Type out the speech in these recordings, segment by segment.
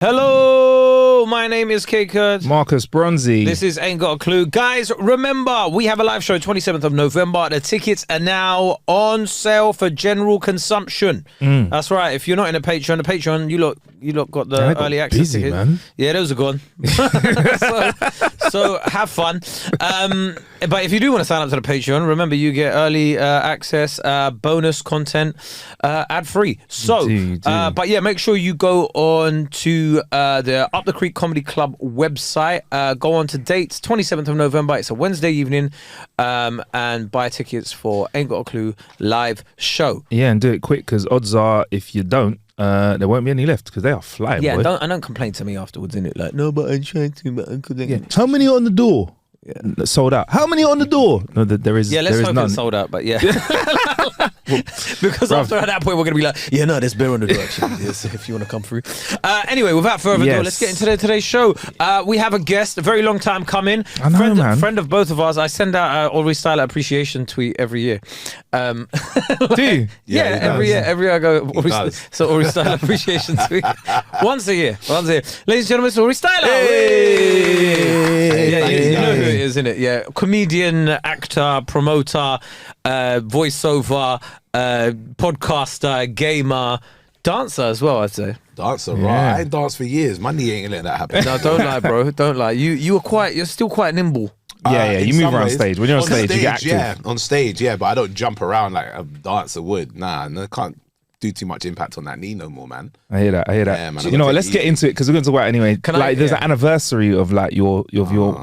Hello, my name is Kae Kurd. Marcus Bronzy. This is Ain't Got a Clue. Guys, remember, we have a live show 27th of November. The tickets are now on sale for general consumption. That's right. If you're not in a Patreon, you lot got the early access busy, tickets. man. Yeah, those are gone. so have fun. But if you do want to sign up to the Patreon, remember you get early access, bonus content, ad-free. So, but yeah, make sure you go on to the Up the Creek Comedy Club website. Go on to dates, 27th of November. It's a Wednesday evening, and buy tickets for Ain't Got a Clue live show. Yeah, and do it quick because odds are if you don't, there won't be any left because they are flying. Yeah, boy. don't complain to me afterwards, innit? Like, no, but I'm trying to, but I couldn't. Yeah. How many are on the door? Yeah. Sold out. How many are on the door? No, there is. Yeah, let's there is hope none. it's sold out, but yeah. Because after at that point, we're going to be like, yeah, no, there's beer on the door, actually, yes, if you want to come through. Anyway, without further ado, let's get into today's show. We have a guest, a very long time coming. I know, man. Friend of both of us. I send out Aurie Styla appreciation tweet every year. Do you? Yeah, every year I go, Aurie Styla appreciation tweet. Once a year. Ladies and gentlemen, it's Aurie Styla. Hey. Yeah, you know who it is, innit? Yeah, comedian, actor, promoter, voiceover, podcaster, gamer, dancer as well, I'd say. Dancer, right? I ain't danced for years. My knee ain't letting that happen. No, don't lie, bro. Don't lie. You're still quite nimble. Yeah, you move around stage. When you're on stage, you get active. Yeah, on stage, yeah, but I don't jump around like a dancer would. Nah, I can't do too much impact on that knee no more, man. I hear that. Yeah, man, you know what? Let's get into it because we're going to talk about it anyway. There's an anniversary of like your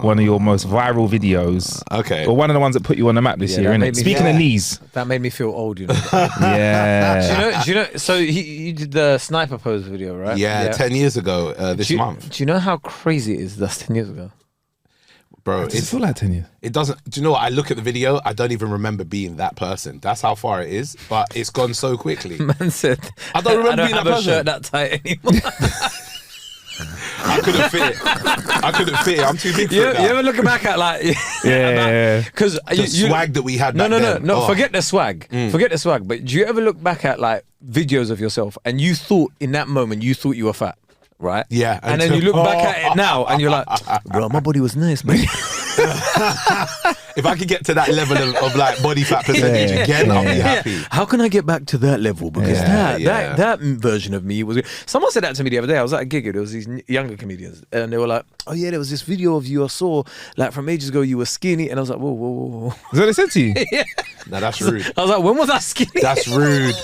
one of your most viral videos. Okay. Or one of the ones that put you on the map this year, innit? Speaking of knees. That made me feel old, you know. Yeah. Do you know? So you did the sniper pose video, right? Yeah, 10 years ago this month. Do you know how crazy it is? That's 10 years ago. Bro, Does it feel like 10 years? It doesn't. Do you know what? I look at the video, I don't even remember being that person. That's how far it is, but it's gone so quickly. Man said, I don't remember being that person. I don't have a shirt that tight anymore. I couldn't fit it. I'm too big for it now. You ever look back at like because the swag that we had back then. No, forget the swag. Forget the swag. But do you ever look back at like videos of yourself and you thought in that moment you thought you were fat? Right? Yeah. And then you look back at it now and you're like, bro, my body was nice, man. If I could get to that level of like body fat percentage again, I'll be happy. How can I get back to that level? Because that version of me was good. Someone said that to me the other day. I was at a gig. There was these younger comedians and they were like, oh yeah, there was this video of you I saw like from ages ago. You were skinny. And I was like, whoa. Is that what they said to you? Yeah. No, that's rude. I was like, when was I skinny? That's rude.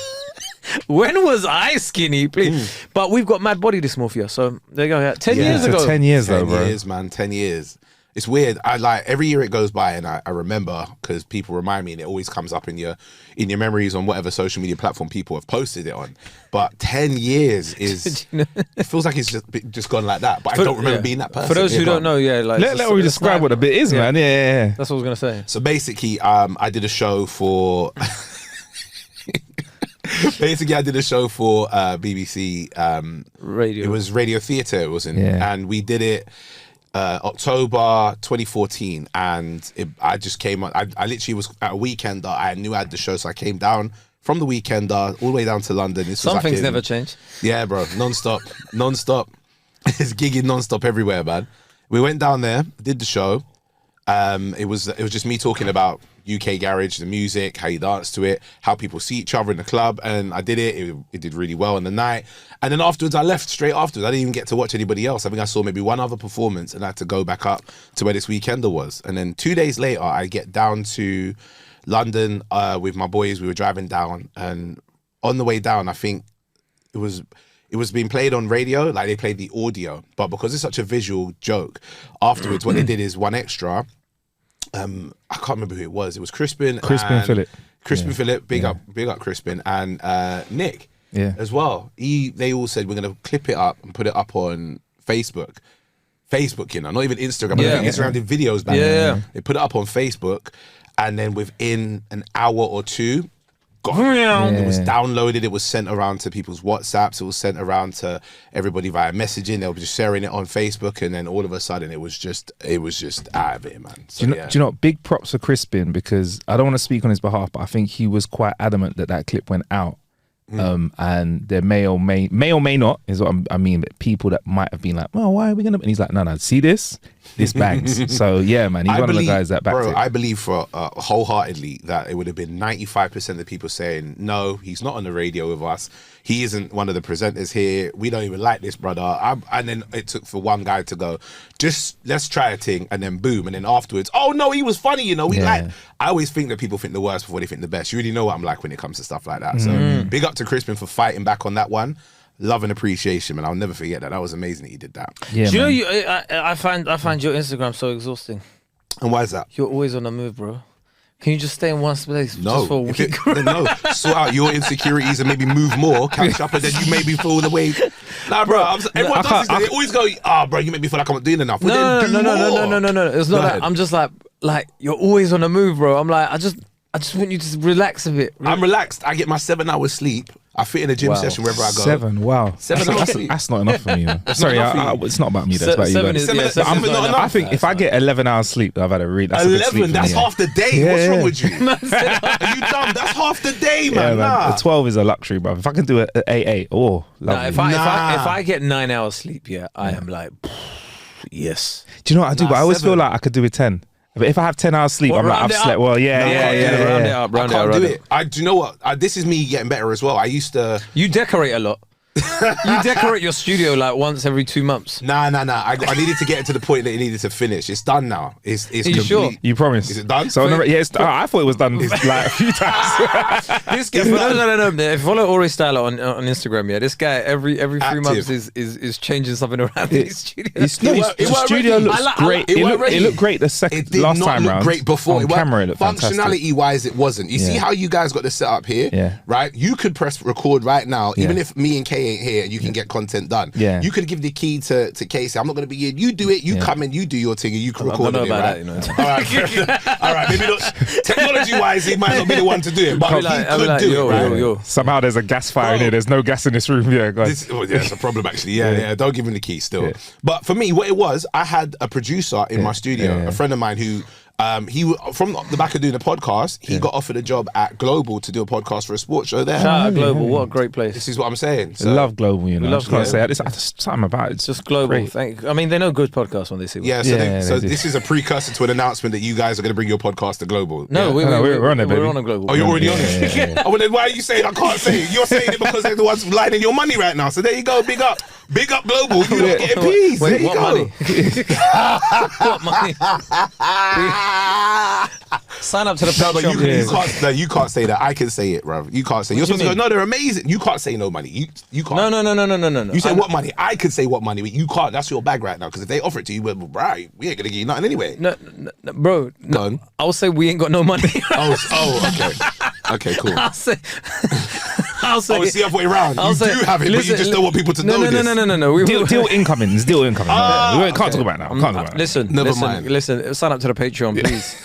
When was I skinny, please? But we've got mad body dysmorphia, so there you go. Yeah. 10 years ago. 10 years though, bro. 10 years, man. 10 years. It's weird. I like every year it goes by, and I remember because people remind me, and it always comes up in your memories on whatever social media platform people have posted it on. But 10 years is it feels like it's just gone like that. But I don't remember being that person. For those who don't know, like let me describe what the bit is, man. Yeah. That's what I was gonna say. So basically, I did a show for. Basically, I did a show for BBC Radio. It was Radio Theatre. It was in, and we did it October 2014. And I just came on. I literally was at a weekender. I knew I had the show, so I came down from the weekender all the way down to London. Some things never change. Yeah, bro, non-stop. It's gigging non-stop everywhere, man. We went down there, did the show. It was just me talking about UK garage, the music, how you dance to it, how people see each other in the club, and I did it. It did really well in the night, and then afterwards I left straight afterwards. I didn't even get to watch anybody else. I think I saw maybe one other performance, and I had to go back up to where this weekender was. And then 2 days later, I get down to London with my boys. We were driving down, and on the way down, I think it was being played on radio, like they played the audio, but because it's such a visual joke, afterwards what they did is one extra. I can't remember who it was. It was Crispin and Phillip. Phillip, big up Crispin, and Nick as well. They all said we're gonna clip it up and put it up on Facebook. Facebook, you know, not even Instagram. I think Instagram did videos back then. They put it up on Facebook, and then within an hour or two, it was downloaded, it was sent around to people's WhatsApps, it was sent around to everybody via messaging. They were just sharing it on Facebook, and then all of a sudden it was just out of it, man. So, do you know what? Big props for Crispin, because I don't want to speak on his behalf, but I think he was quite adamant that clip went out And there may or may not is what I mean. But people that might have been like, "Oh, why are we gonna?" And he's like, "No, see this bangs." So yeah, man, he's one of the guys that backed it. I believe for wholeheartedly that it would have been 95% of the people saying, "No, he's not on the radio with us. He isn't one of the presenters here. We don't even like this brother." And then it took for one guy to go, "Just let's try a thing," and then boom, and then afterwards, "Oh no, he was funny, you know." I always think that people think the worst before they think the best. You really know what I'm like when it comes to stuff like that. So big up to Crispin for fighting back on that one. Love and appreciation, man. I'll never forget that. That was amazing that he did that. Yeah, do you know I find your Instagram so exhausting. And why is that? You're always on the move, bro. Can you just stay in one place just for a week? No, sort out your insecurities and maybe move more, catch up, and then you maybe feel the way. Nah, bro. Everyone does this. They always go, "Bro, you make me feel like I'm not doing enough." No. It's not that. I'm just like you're always on the move, bro. I'm like, I just want you to relax a bit. I'm relaxed. I get my 7 hours sleep. I fit in a gym session wherever I go. 7, wow. 7 hours sleep. That's not enough for me. Sorry, it's not about me. That's about you. I think if I get 11 hours sleep, I've had a read. 11. That's half the day. What's wrong with you? Are you dumb? That's half the day, man. The 12 is a luxury, bro. If I can do it at 8, oh, lovely. If I get 9 hours sleep, I am like, yes. Do you know what I do? But I always feel like I could do it 10. But if I have 10 hours sleep, I'm like, I've slept well. Yeah. Round it up. I can't do it. Do you know what? This is me getting better as well. I used to. You decorate a lot. You decorate your studio like once every 2 months. Nah. I needed to get it to the point that it needed to finish. It's done now. It's complete. Sure? You promise? Is it done? So I thought it was done like a few times. This guy, no. If you follow Aurie Styla on Instagram, this guy every 3 months is changing something around his studio. The studio looks great. It looked great last time round. It did not look great before. On camera, it looked fantastic. Functionality wise, it wasn't. You see how you guys got the setup here, right? You could press record right now, even if me and Kae ain't here, you can get content done. Yeah. You could give the key to Casey. I'm not going to be here. You do it. You come in. You do your thing, and you can record it. Right? All right. Maybe not technology-wise, he might not be the one to do it, but he could do it. Right? Somehow there's a gas fire in here. There's no gas in this room. Yeah, it's a problem actually. Yeah. Don't give him the key still. Yeah. But for me, what it was, I had a producer in my studio, a friend of mine who. He from the back of doing a podcast, he got offered a job at Global to do a podcast for a sports show there. Shout out Global, what a great place. This is what I'm saying. I love Global, you know. I just can't say it. Something about it. It's just Global. I mean, they know good podcasts when they see one. Yeah, so this is a precursor to an announcement that you guys are going to bring your podcast to Global. No, we're on it, baby. We're on a Global. Oh, you're already on it? Oh, well, then why are you saying I can't say it? You're saying it because they're the ones lining your money right now. So there you go, big up Global. You're not getting peas. There you go. Money? What money? Sign up to the Patreon. You can't say that. I can say it, bro. You can't say. You're supposed to go, no, they're amazing. You can't say no money. You can't. No. You say what money? I could say what money, but you can't. That's your bag right now. Because if they offer it to you, well, right, we ain't gonna give you nothing anyway. No, bro. No. I'll say we ain't got no money. Okay. Okay, cool. I'll say. It's the other way around. You do have it, but you just don't want people to know this. No. Deal incoming. We can't talk about it now. Listen. Sign up to the Patreon, please.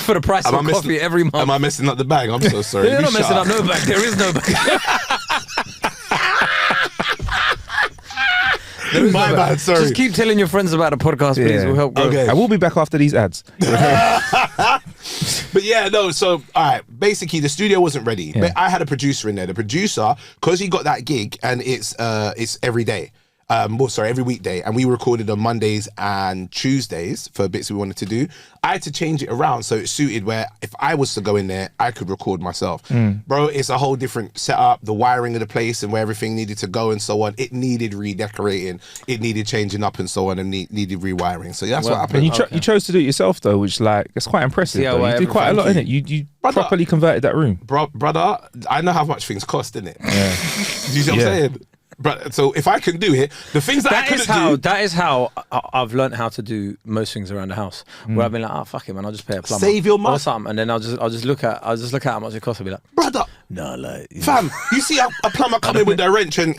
For the price of coffee every month. Am I messing up the bag? I'm so sorry. You're not messing up no bag. There is no bag. My bad, sorry. Just keep telling your friends about the podcast, please. We'll help grow. Okay. I will be back after these ads. But so all right, basically the studio wasn't ready. But I had a producer in there. The producer, because he got that gig and it's every day. Every weekday, and we recorded on Mondays and Tuesdays for bits we wanted to do. I had to change it around so it suited where if I was to go in there, I could record myself. Bro, it's a whole different setup, the wiring of the place and where everything needed to go and so on. It needed redecorating, it needed changing up and so on, and needed rewiring. So that's what happened. And you chose to do it yourself though, which it's quite impressive. You did quite a lot in it. You properly converted that room. Brother, I know how much things cost, innit? Yeah. Do you see what I'm saying? But so if I can do it, the things that I couldn't do. That is how I've learned how to do most things around the house. Where I've been like, fuck it, man, I'll just pay a plumber. Save your money or something, and then I'll just look at how much it costs. I'll be like, brother, fam, you see a plumber coming with their wrench and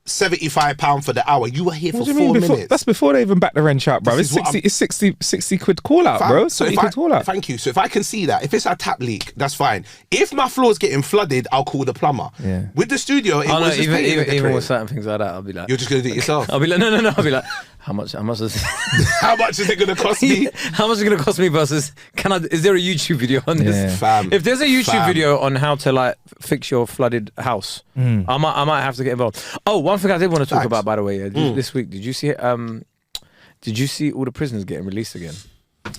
£75 for the hour. You were here for 4 minutes. That's before they even back the wrench out, bro. It's 60 quid call out, bro. So thank you. So if I can see that, if it's a tap leak, that's fine. If my floor's getting flooded, I'll call the plumber. With the studio, even with certain things like that, I'll be like, you're just gonna do it yourself. I'll be like, no. I'll be like, How much is How much is it going to cost me? How much is it going to cost me versus is there a YouTube video on this? Fam. If there's a YouTube video on how to like fix your flooded house, I might have to get involved. Oh, one thing I did want to talk about, by the way, this week, did you see did you see all the prisoners getting released again?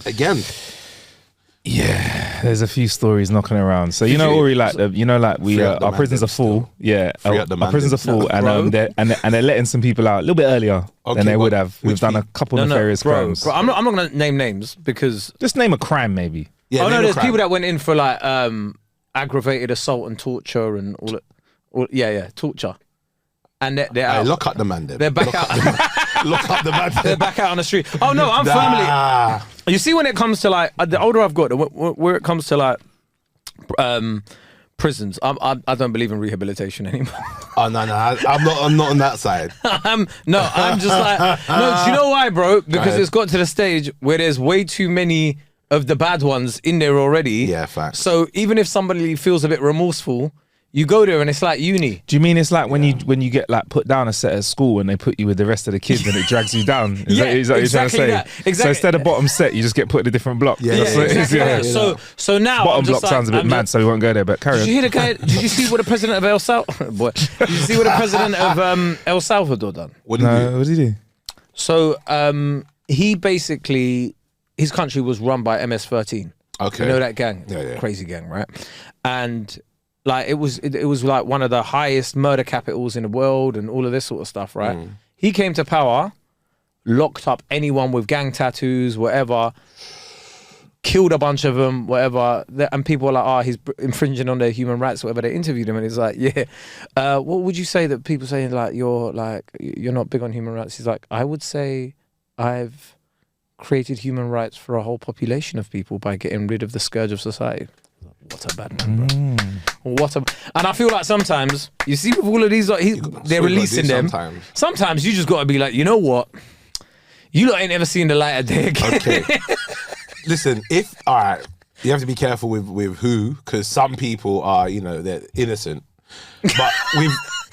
Again? Yeah, there's a few stories knocking around. So Aurie, like our prisons are full. Yeah, our prisons are full, and they're letting some people out a little bit earlier than they would have. We've done a couple nefarious crimes. Bro, I'm not going to name names because just name a crime, maybe. Yeah, there's people that went in for like aggravated assault and torture and all torture. And they're out. Lock up the man then. They're back out. Lock up the man then. They're back out on the street. Oh no, I'm firmly. You see, when it comes to like the older I've got, where it comes to like prisons, I don't believe in rehabilitation anymore. Oh no, I'm not on that side. I'm just like no. Do you know why, bro? Because it's got to the stage where there's way too many of the bad ones in there already. Yeah, facts. So even if somebody feels a bit remorseful, you go there and it's like uni. Do you mean it's like when you get like put down a set at school and they put you with the rest of the kids and it drags you down? Is that what you're trying to say? Exactly. So instead of bottom set, you just get put in a different block. Yeah, That's what it is, exactly. So now bottom block sounds a bit mad, so we won't go there. But carry on. Did you hear the guy? Did you see what the president of El Salvador? Did you see what the president of El Salvador done? What did he do? So he basically, his country was run by MS-13. Okay. You know that gang? Yeah. Crazy gang, right? And like it was like one of the highest murder capitals in the world and all of this sort of stuff, right? He came to power, locked up anyone with gang tattoos, whatever, killed a bunch of them, whatever. And people were like, he's infringing on their human rights, whatever. They interviewed him and he's like, what would you say that people saying like you're not big on human rights? He's like, I would say I've created human rights for a whole population of people by getting rid of the scourge of society. What a bad man, bro. And I feel like sometimes, you see with all of these, they're releasing them. Sometimes you just got to be like, you know what? You lot ain't ever seen the light of day again. Okay. Listen, all right, you have to be careful with who, because some people are, they're innocent. But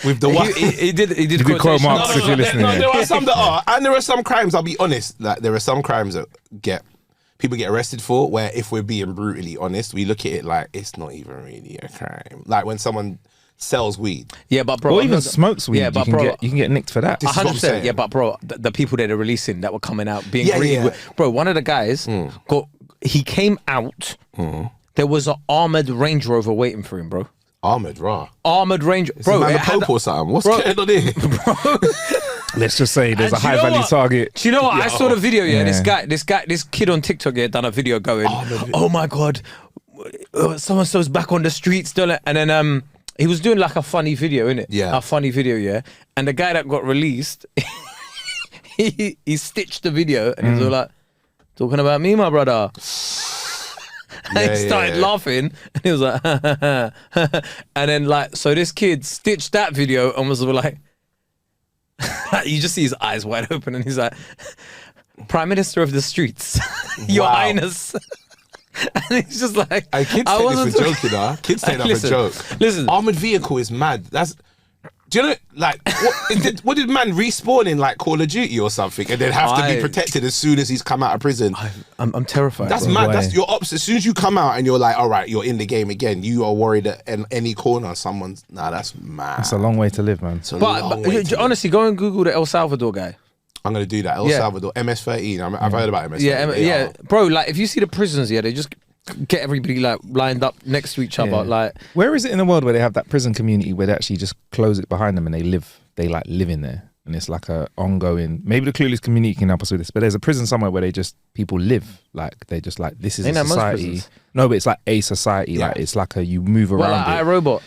with the one... He did quote marks if you're listening. No, there are some that are. And there are some crimes, I'll be honest, like there are some crimes that people get arrested for, where if we're being brutally honest, we look at it like it's not even really a crime. Like when someone sells weed. Yeah, but bro, or even smokes weed. Yeah, but you can get nicked for that. 100%. Yeah, but bro, the people that are releasing that were coming out being greedy. Bro, one of the guys he came out. There was an armored Range Rover waiting for him, bro. Armored Range, bro. Is it the Pope or something? What's going on here, bro? Let's just say there's a high value target. Do you know what? I saw the video. This kid on TikTok done a video going, "Oh my god, so and so's back on the streets," don't it? And then he was doing like a funny video, innit? Yeah, a funny video, yeah. And the guy that got released, he stitched the video and he was all like, "Talking about me, my brother." And he started laughing and he was like, and then like, so this kid stitched that video and was like, you just see his eyes wide open and he's like, Prime Minister of the Streets, Your Highness. And he's just like, kids take this for joking, huh? Kids take that for joke. Listen, armored vehicle is mad. Do you know, like, what did man respawn in, like, Call of Duty or something, and then have to be protected as soon as he's come out of prison? I'm terrified. That's mad. That's your ops. As soon as you come out and you're like, all right, you're in the game again, you are worried that in any corner someone's... Nah, that's mad. It's a long way to live, man. But honestly, go and Google the El Salvador guy. I'm going to do that. El Salvador, MS-13. I've heard about MS-13. Yeah. Bro, like, if you see the prisons, they just... get everybody like lined up next to each other. Like, where is it in the world where they have that prison community where they actually just close it behind them and they live in there, and it's like a ongoing, maybe the Clueless community can help us with this, but there's a prison somewhere where people live, like they just like, this is a society. No, but it's like a society. Like it's like you move around. Like iRobot.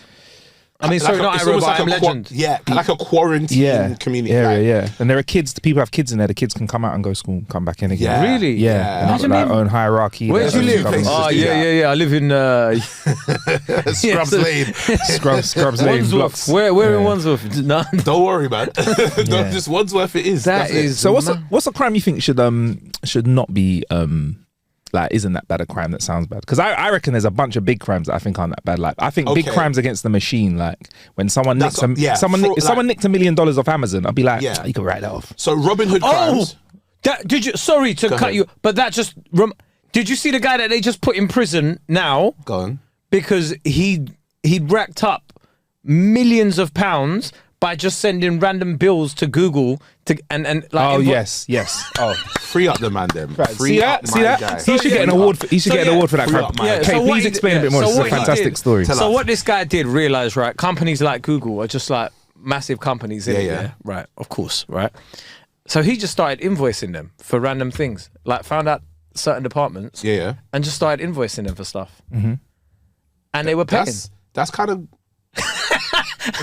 I mean, sorry, not iRobot, I'm Legend. Like a quarantine community. Yeah. And there are kids, people have kids in there, the kids can come out and go to school and come back in again. Yeah. Really? Yeah. And their own hierarchy. Where do you live? Oh, yeah. I live in... Scrubs Lane. Scrubs Lane blocks. Where in Wandsworth? No. Don't worry, man. Just Wandsworth it is. That is... So what's a crime you think should not be like isn't that bad a crime that sounds bad? Because I reckon there's a bunch of big crimes that I think aren't that bad. Like I think big crimes against the machine, like when someone nicked someone nicked $1 million off Amazon, I'd be like, you can write that off. So Robin Hood crimes. Did you? Sorry to cut you, but that just. Did you see the guy that they just put in prison now? Go on. Because he'd racked up millions of pounds by just sending random bills to Google and like. Yes. Oh, free up the man, them. right. See that? He should get an award. He should get an award for that crime. Okay, please explain a bit more. This is a fantastic story. So what this guy did realize, right? Companies like Google are just like massive companies. Right. Of course. Right. So he just started invoicing them for random things. Like found out certain departments. And just started invoicing them for stuff. Mm-hmm. And they were paying. That's kind of.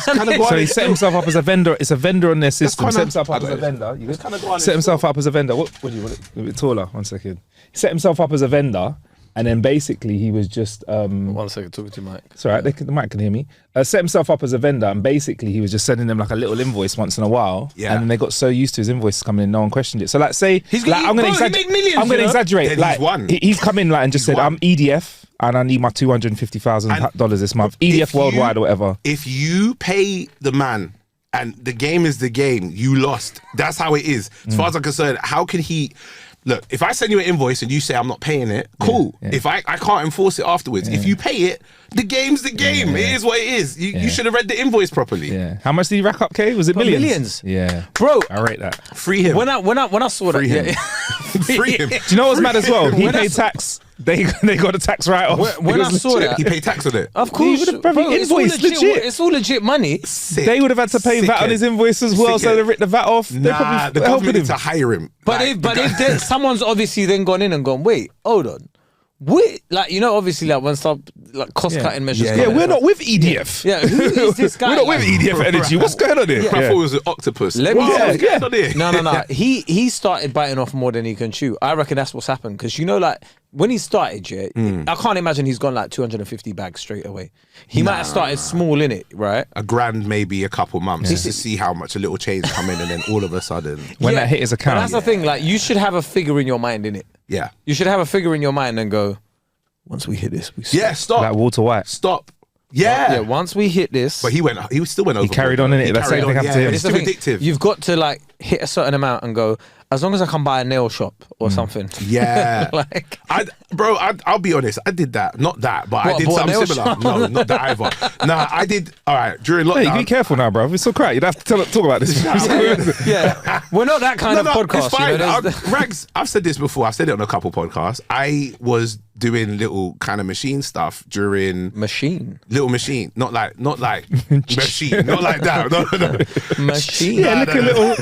So he set himself up as a vendor. It's a vendor on their system. Set himself up as a vendor. Set himself up as a vendor. What do you want? A bit taller. 1 second. He set himself up as a vendor, and then basically he was just. 1 second, talking to Mike. It's all right. The mic can hear me. Set himself up as a vendor, and basically he was just sending them like a little invoice once in a while. Yeah. And then they got so used to his invoices coming in, no one questioned it. So like, say, I'm going to exaggerate. Like he's come in like and just said, I'm EDF. And I need my $250,000 this month. EDF worldwide or whatever. If you pay the man and the game is the game, you lost. That's how it is. As far as I'm concerned, how can he... Look, if I send you an invoice and you say I'm not paying it, cool. Yeah. If I can't enforce it afterwards. If you pay it, the game's the game. It is what it is. You should have read the invoice properly. Yeah. How much did he rack up, Kae? Was it millions? Millions. Yeah. Bro. I rate that. Free him. When I saw Free that... him. Free him. Do you know what's mad as well? He paid tax. They got a tax write-off. When I saw that... He paid tax on it? Of course. Bro, it's all legit money. Sick. They would have had to pay VAT on his invoice as well, so they ripped the VAT off. Nah, the government need to hire him. But if someone's obviously then gone in and gone, wait, hold on. Like, you know, obviously, like when stuff like cost-cutting measures. Yeah, we're not with EDF. Yeah, who is this guy? We're not with EDF Energy. What's going on here? I thought it was an octopus. Let me what's going on here? No. He started biting off more than he can chew. I reckon that's what's happened because you know, like when he started, I can't imagine he's gone like 250 bags straight away. He might have started small in it, right? A grand, maybe a couple months, just to see how much a little change come in, and then all of a sudden, when that hit his account. But that's the thing. Like, you should have a figure in your mind, innit? Yeah. You should have a figure in your mind and go, once we hit this, we stop. Yeah, stop. Like Walter White. Stop. Yeah. Once we hit this. But he still went over. He carried on in it. That's the same thing happened to him. It's too addictive. You've got to like hit a certain amount and go, as long as I can buy a nail shop or something. Yeah. I'll be honest. I did that. Not that, but I did something similar. No, not that either. Nah, I did. All right. During lockdown. Hey, be careful now, bro. It's so crap. You'd have to talk about this. Yeah. We're not that kind of podcast. It's fine. You know, Rags, I've said this before. I've said it on a couple podcasts. I was doing little kind of machine stuff during little machine, not like machine, not like that. No. Machine. Yeah, look a little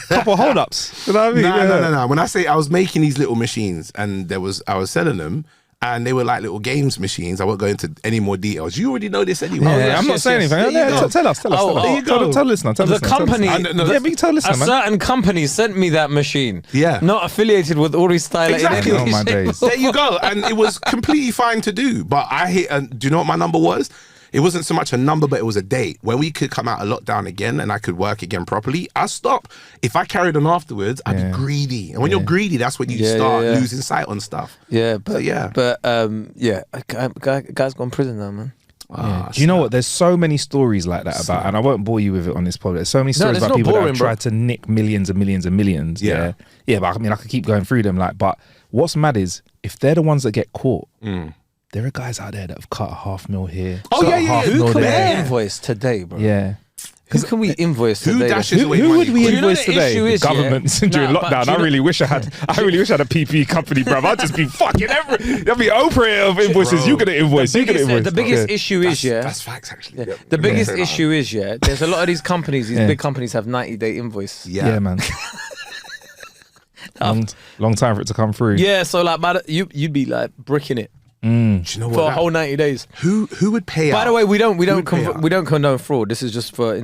couple hold ups. You know what I mean? No. When I say I was making these little machines and I was selling them. And they were like little games machines. I won't go into any more details. You already know this anyway. I'm not saying anything. Tell us. There you go. Tell listener. The company. A certain company sent me that machine. Yeah. Not affiliated with Aurie Styla. Exactly. In any Oh my days. There you go. And it was completely fine to do. But I hit. Do you know what my number was? It wasn't so much a number, but it was a date where we could come out of lockdown again and I could work again properly. I stop. If I carried on afterwards, I'd be greedy. And when you're greedy, that's when you start losing sight on stuff. Yeah, but guy's gone prison now, man. Do you know what? There's so many stories like that about, and I won't bore you with it on this podcast. There's so many stories about people that have tried to nick millions and millions and millions. Yeah. But I mean, I could keep going through them. Like, but what's mad is if they're the ones that get caught. There are guys out there that have cut $500,000 here. Who can we invoice today, bro? Yeah. Who can we invoice today? Who would we invoice today? Governments during lockdown. I really wish I had a PPE company, bro. I'd just be fucking there'll be Oprah of invoices. You're gonna invoice. The biggest issue is that's facts actually. Yeah. The biggest issue is there's a lot of these companies. These big companies have 90-day invoice. Yeah, man. long time for it to come through. Yeah, so like, you'd be like bricking it. Do you know what? For a whole 90 days. Who would pay out? By the way, we don't condone fraud. This is just for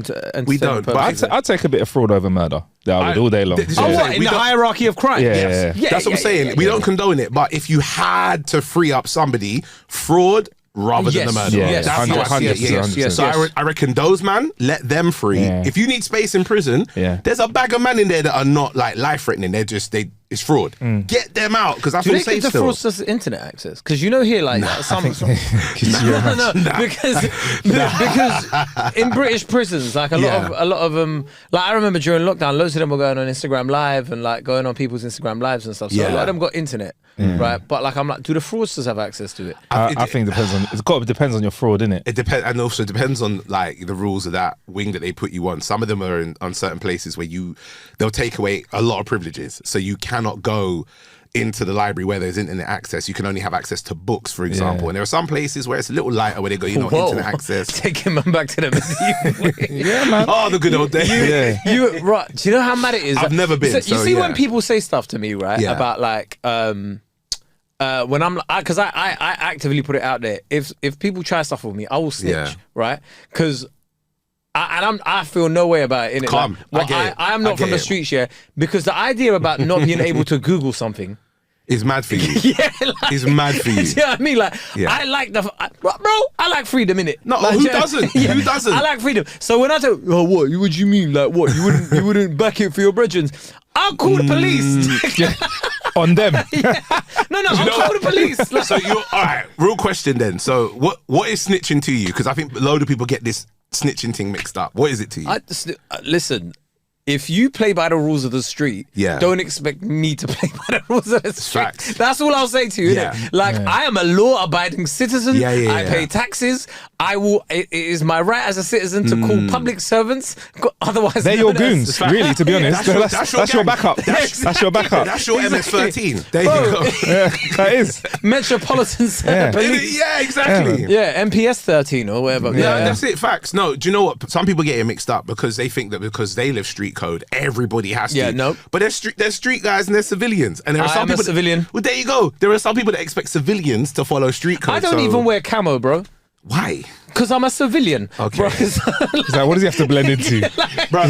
we don't. But I'd take a bit of fraud over murder. I would all day long. In the hierarchy of crime? Yeah. That's what I'm saying. We don't condone it. But if you had to free up somebody, fraud rather than the murder. Yes. That's how I see it. Yes. So I reckon those man, let them free. Yeah. If you need space in prison, there's a bag of men in there that are not like life threatening. They're just It's fraud. Get them out because I Do feel you think safe the still. fraudsters internet access? Because you know here, like some because in British prisons, like a lot of them, like I remember during lockdown, loads of them were going on Instagram Live and like going on people's Instagram Lives and stuff. So a lot of them got internet, right? But like I'm like, do the fraudsters have access to it? I think it depends on. It depends on your fraud, innit? It depends, and also depends on like the rules of that wing that they put you on. Some of them are on certain places where they'll take away a lot of privileges, so you cannot go into the library where there's internet access. You can only have access to books, for example. And there are some places where it's a little lighter where they go, internet access. Taking man back to the medieval. Yeah, man. Oh, the good old days. Right. Do you know how mad it is? I've never been. You see when people say stuff to me, right? Yeah. About like when I'm, because I actively put it out there. If people try stuff with me, I will snitch, right? Because I feel no way about it. Calm. Like, I am not from the streets, because the idea about not being able to Google something is mad for you. Is mad for you. You know what I mean? Like, I like I like freedom, innit? No, like, who doesn't? Who doesn't? I like freedom. So when I say, oh, what do you mean? Like, what? You wouldn't back it for your brethren? I'll call the police. On them. No, I'll call the police. Like, So you're all right. Real question then. So what is snitching to you? Because I think a load of people get this snitching thing mixed up. What is it to you? Listen, if you play by the rules of the street, don't expect me to play by the rules of the street. Facts. That's all I'll say to you. Innit? Like, I am a law-abiding citizen. I pay taxes. It is my right as a citizen to call public servants. Otherwise, they're your goons, really, to be honest. That's your backup. That's your backup. That's your MS-13. There you go. That is. Metropolitan Police. Yeah, exactly. Yeah, MPS 13 or whatever. Yeah, that's it. Facts. No, do you know what? Some people get it mixed up because they think that because they live street code, everybody has to. Yeah, no. But there's street guys and there's civilians, and there are some people. Civilian. Well, there you go. There are some people that expect civilians to follow street code. I don't even wear camo, bro. Why? Because I'm a civilian. Okay. Bro. He's like, what does he have to blend into? Bro,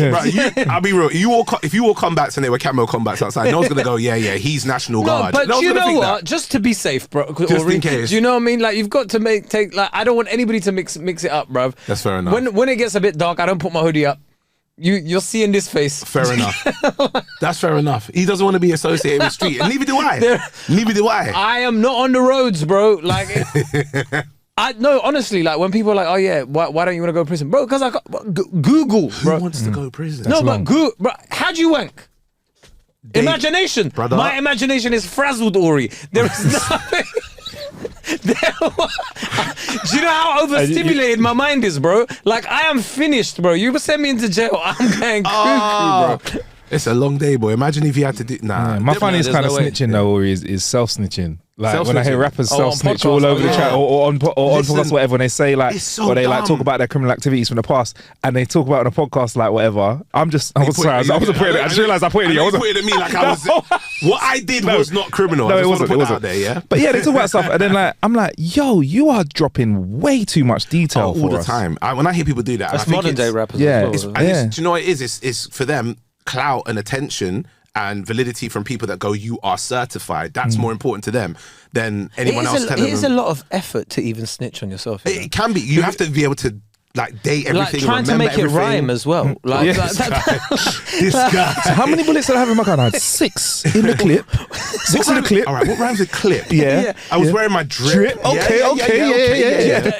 I'll be real. If you wore combats and they were camo combats outside, no one's gonna go, yeah, he's National Guard. But no you know what? That. Just to be safe, bro. Just in case. Do you know what I mean? Like, you've got to I don't want anybody to mix it up, bro. That's fair enough. When it gets a bit dark, I don't put my hoodie up. You're seeing this face. Fair enough. That's fair enough. He doesn't want to be associated with street, and neither do I. Neither do I. I am not on the roads, bro. Like, no, honestly, like when people are like, oh yeah, why don't you want to go to prison, bro? Because I got Google, bro. Who wants to go to prison? No, but bro, how do you wank? Imagination, brother. My imagination is frazzled, Aurie. There is nothing. Do you know how overstimulated my mind is, bro? Like, I am finished, bro. You send me into jail, I'm going cuckoo, bro. It's a long day, boy. Imagine if you had to do. My funniest kind of snitching though, Aurie, is self-snitching. Like when I hear rappers self-snitch all over the chat or on podcasts, whatever, when they say like, or they like talk about their criminal activities from the past, and they talk about it on a podcast like whatever. I just realised I pointed at you. I pointed at me like I was. What I did was not criminal. No, it wasn't. It wasn't. Out there, yeah. But yeah, they talk about stuff, and then like I'm like, yo, you are dropping way too much detail all for the us. time. When I hear people do that, that's modern day rappers. Yeah, as well, do you know what it is? It's for them clout and attention and validity from people that go, you are certified. That's more important to them than anyone else telling them. It is a lot of effort to even snitch on yourself. It can be. You have to be able to like date everything, like trying to make everything. it rhyme as well. Like, This guy. So how many bullets did I have in my gun? I had 6 in the clip. 6 in the clip. All right, what rhymes with clip? Yeah. I was wearing my drip. Okay.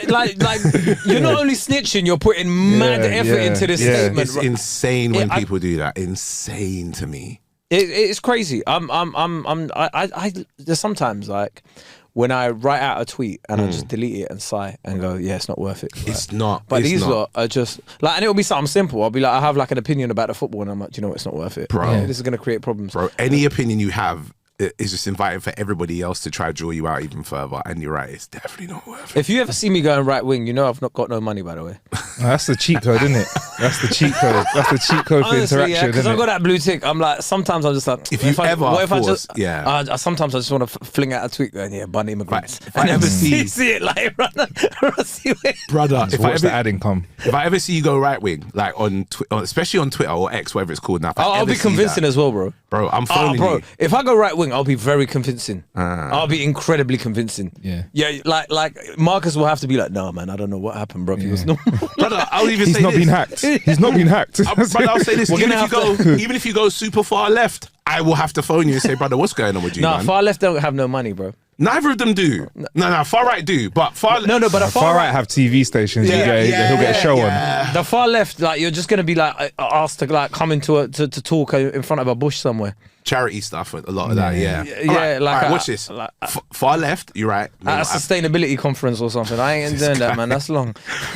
Like you're not only snitching, you're putting mad effort into this statement. It's insane when people do that. Insane to me. It's crazy. There's sometimes like when I write out a tweet and I just delete it and sigh and go, yeah, it's not worth it. It's not. But these lot are just like, and it'll be something simple. I'll be like, I have like an opinion about the football, and I'm like, do you know what? It's not worth it, bro. Yeah, this is gonna create problems, bro. Any opinion you have is just inviting for everybody else to try to draw you out even further. And you're right, it's definitely not worth it. If you ever see me going right wing, you know I've not got no money, by the way. That's the cheat code, isn't it? That's the cheat code. That's the cheat code for interaction, because I've got that blue tick. I'm like, sometimes I'm just like, sometimes I just want to fling out a tweet going, yeah, bun immigrants. If I ever see it like, brother, if I ever the ad income. If I ever see you go right wing, like especially on Twitter or X, whatever it's called now, I'll be convincing as well, bro. Bro, I'm phoning you. If I go right wing, I'll be very convincing. I'll be incredibly convincing. Yeah. Like Marcus will have to be like, no, man, I don't know what happened, bro. He was brother, I'll even say this. He's not been hacked. But I'll say this. Even if you go super far left, I will have to phone you and say, brother, what's going on with you, No, man? far left don't have no money, bro. Neither of them do. No, far right do, but far No, but the Far right have TV stations. He'll get a show on. The far left, like you're just gonna be like asked to like come into to talk in front of a bush somewhere. charity stuff, a lot of that, yeah. Yeah, like all right, watch this. like far left, you're right. At a sustainability conference or something. I ain't doing that, man. That's long.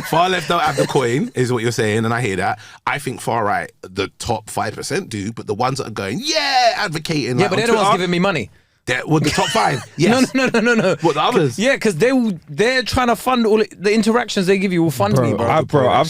Far left don't have the coin, is what you're saying, and I hear that. I think far right, the top 5% do, but the ones that are going, advocating. Yeah, like, but they're the ones giving me money. Well, the top 5, yes. No. What, the others? Yeah, because they're trying to fund all the interactions they give you will fund me, bro. I've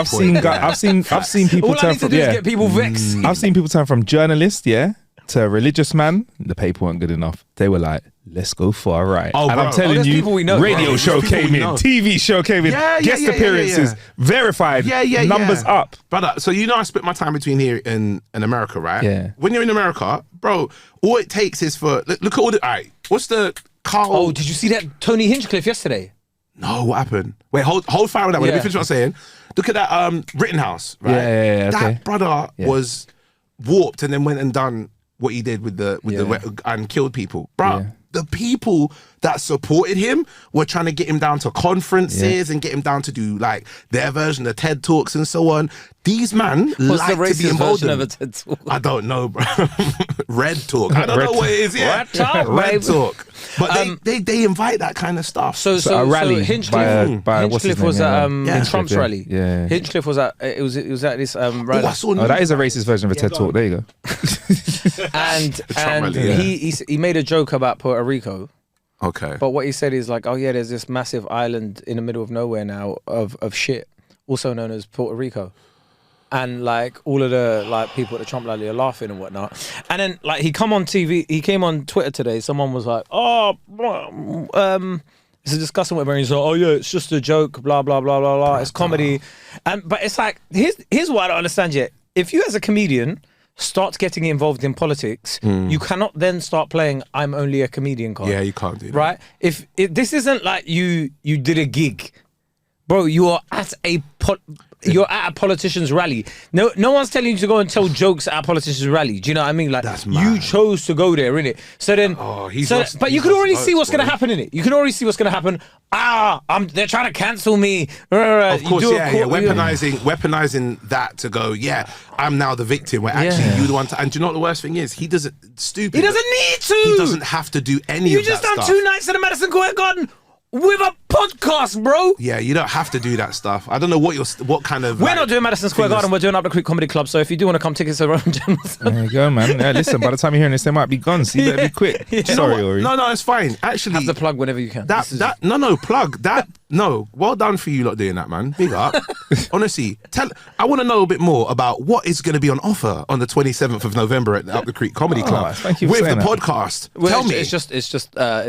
seen people All I turn need to from do is get people vexed. I've seen people turn from journalist, to a religious man. The paper weren't good enough. They were like, let's go far right. Oh, and bro. I'm telling there's you, people we know, radio bro. show There's people came we in, know. TV show came in, guest appearances, verified, numbers up. Brother, so you know I split my time between here and America, right? Yeah. When you're in America, bro, all it takes is for, look at all the, all right, what's the Carl? Oh, did you see that Tony Hinchcliffe yesterday? No, what happened? Wait, hold fire on that one. Let me finish what I'm saying. Look at that Rittenhouse, right? Yeah, okay. That brother was warped and then went and done what he did with the and killed people. Bro, the people that supported him were trying to get him down to conferences and get him down to do like their version of TED Talks and so on. These man What's like the to be racist involved version in. of a TED Talk? I don't know, bro. Red Talk. I don't know what it is. Yeah, Red Talk, Red baby. Talk. But they invite that kind of stuff. So a rally Hinchcliffe, by what's his Hinchcliffe was name? at Trump's rally. Yeah. Hinchcliffe was at it was at this rally. I saw Oh, that is a racist version of a TED Talk. There you go. and rally, he made a joke about Puerto Rico. Okay. But what he said is like, oh yeah, there's this massive island in the middle of nowhere now of shit, also known as Puerto Rico. And like all of the like people at the Trump rally are laughing and whatnot. And then like he came on Twitter today. Someone was like, it's a discussion with him. He's like, oh yeah, it's just a joke, blah blah blah blah blah. It's comedy. But it's like here's what I don't understand yet. If you as a comedian start getting involved in politics, you cannot then start playing I'm only a comedian card. Yeah, you can't do that. Right? If this isn't like you did a gig, bro, you're at a politician's rally. No one's telling you to go and tell jokes at a politician's rally. Do you know what I mean? Like That's you mad. chose to go there, innit? So then, but you can already see what's going to happen in it. You can already see what's going to happen. They're trying to cancel me. Of course, weaponizing that to go, I'm now the victim. Where actually you the one to, and do you know what the worst thing is? He doesn't stupid. He doesn't need to. He doesn't have to do any You of that just done stuff. 2 nights in the Madison Square Garden with a podcast, bro. Yeah, you don't have to do that stuff. I don't know what kind of. We're not doing Madison Square Garden. We're doing Up the Creek Comedy Club. So if you do want to come, tickets are around. There you go, man. Yeah, listen, by the time you're hearing this, they might be gone. So you better be quick. Sorry, Aurie. No, it's fine. Actually, Have the plug whenever you can. Plug that. No, well done for you lot doing that, man. Big up. Honestly, I want to know a bit more about what is going to be on offer on the 27th of November at the Up the Creek Comedy Club thank you for with the saying that. podcast. Well, Tell me, it's just it's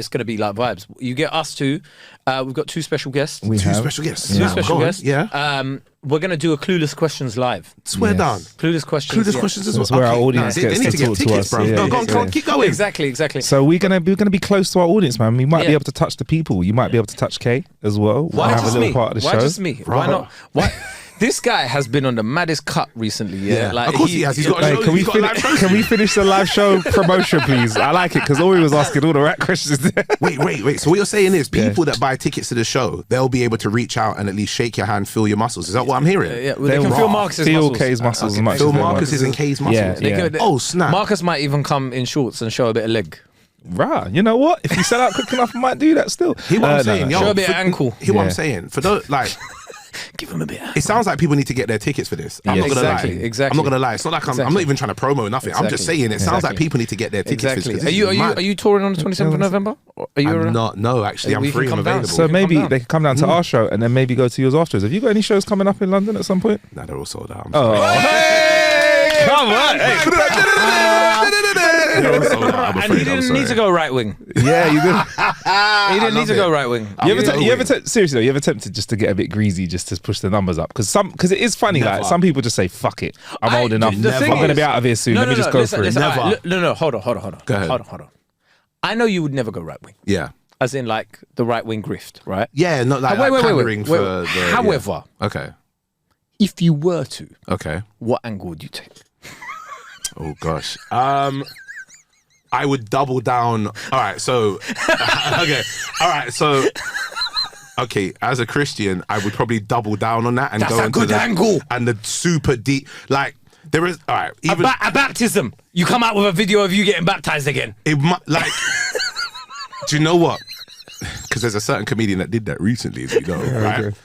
going to be like vibes. You get us two. We've got 2 special guests. two special guests. Two special guests. Yeah. We're going to do a Clueless Questions live. Swear down. Clueless Questions. Clueless questions as well. That's where our audience they gets need to to get talk to tickets, us. bro. Yeah, No, yeah, go on, keep going. Exactly. So we're gonna be close to our audience, man. We might be able to touch the people. You might be able to touch Kae as well. Why have just a little me? part of the Why show. just me? Why not? Why? This guy has been on the maddest cut recently. Yeah, of course he has. He's got a show. Can we, He's got a live show. can we finish the live show promotion, please? I like it because Aurie was asking all the right questions there. Wait. So what you're saying is people that buy tickets to the show, they'll be able to reach out and at least shake your hand, feel your muscles. Is that what I'm hearing? Yeah, well, they can feel Marcus's muscles. Kae's muscles as much Feel as they want. Marcus's and Kae's muscles. Yeah. Oh, snap. Marcus might even come in shorts and show a bit of leg. Rah, you know what? If you sell out quick enough, I might do that still. Hear what I'm saying? Yo, Show a bit of ankle. Hear what I'm saying? For those, like, Give him a bit. it sounds like people need to get their tickets for this. I'm not gonna lie. Exactly. I'm not gonna lie. It's not like I'm not even trying to promo nothing. I'm just saying it sounds like people need to get their tickets Exactly. for this. Are you touring on the 27th of November? Or are you I'm not. No, actually, I'm We free can and come down. available. So We can maybe come down. they can come down to our show and then maybe go to yours afterwards. Have you got any shows coming up in London at some point? Nah, they're all sold out. Hey, come on. And he didn't need to go right wing. Yeah, you did. He didn't need to go right wing. Seriously though, you ever tempted just to get a bit greasy just to push the numbers up? Because it is funny. Never. Like some people just say, "Fuck it, I'm old enough. the I'm thing going to is- be out of here soon. Let me just go for it." No, hold on. Go ahead. Hold on. I know you would never go right wing, Yeah. as in like the right wing grift, right? Yeah, not like pandering for the. However, Okay. if you were to, Okay. what angle would you take? Oh gosh. I would double down. All right, so okay. All right, so okay, as a Christian, I would probably double down on that and That's go a into good the angle. and the super deep. Like there is all right. Even A baptism. You come out with a video of you getting baptized again. it might like. Do you know what? Because there's a certain comedian that did that recently. As you know, right? Okay.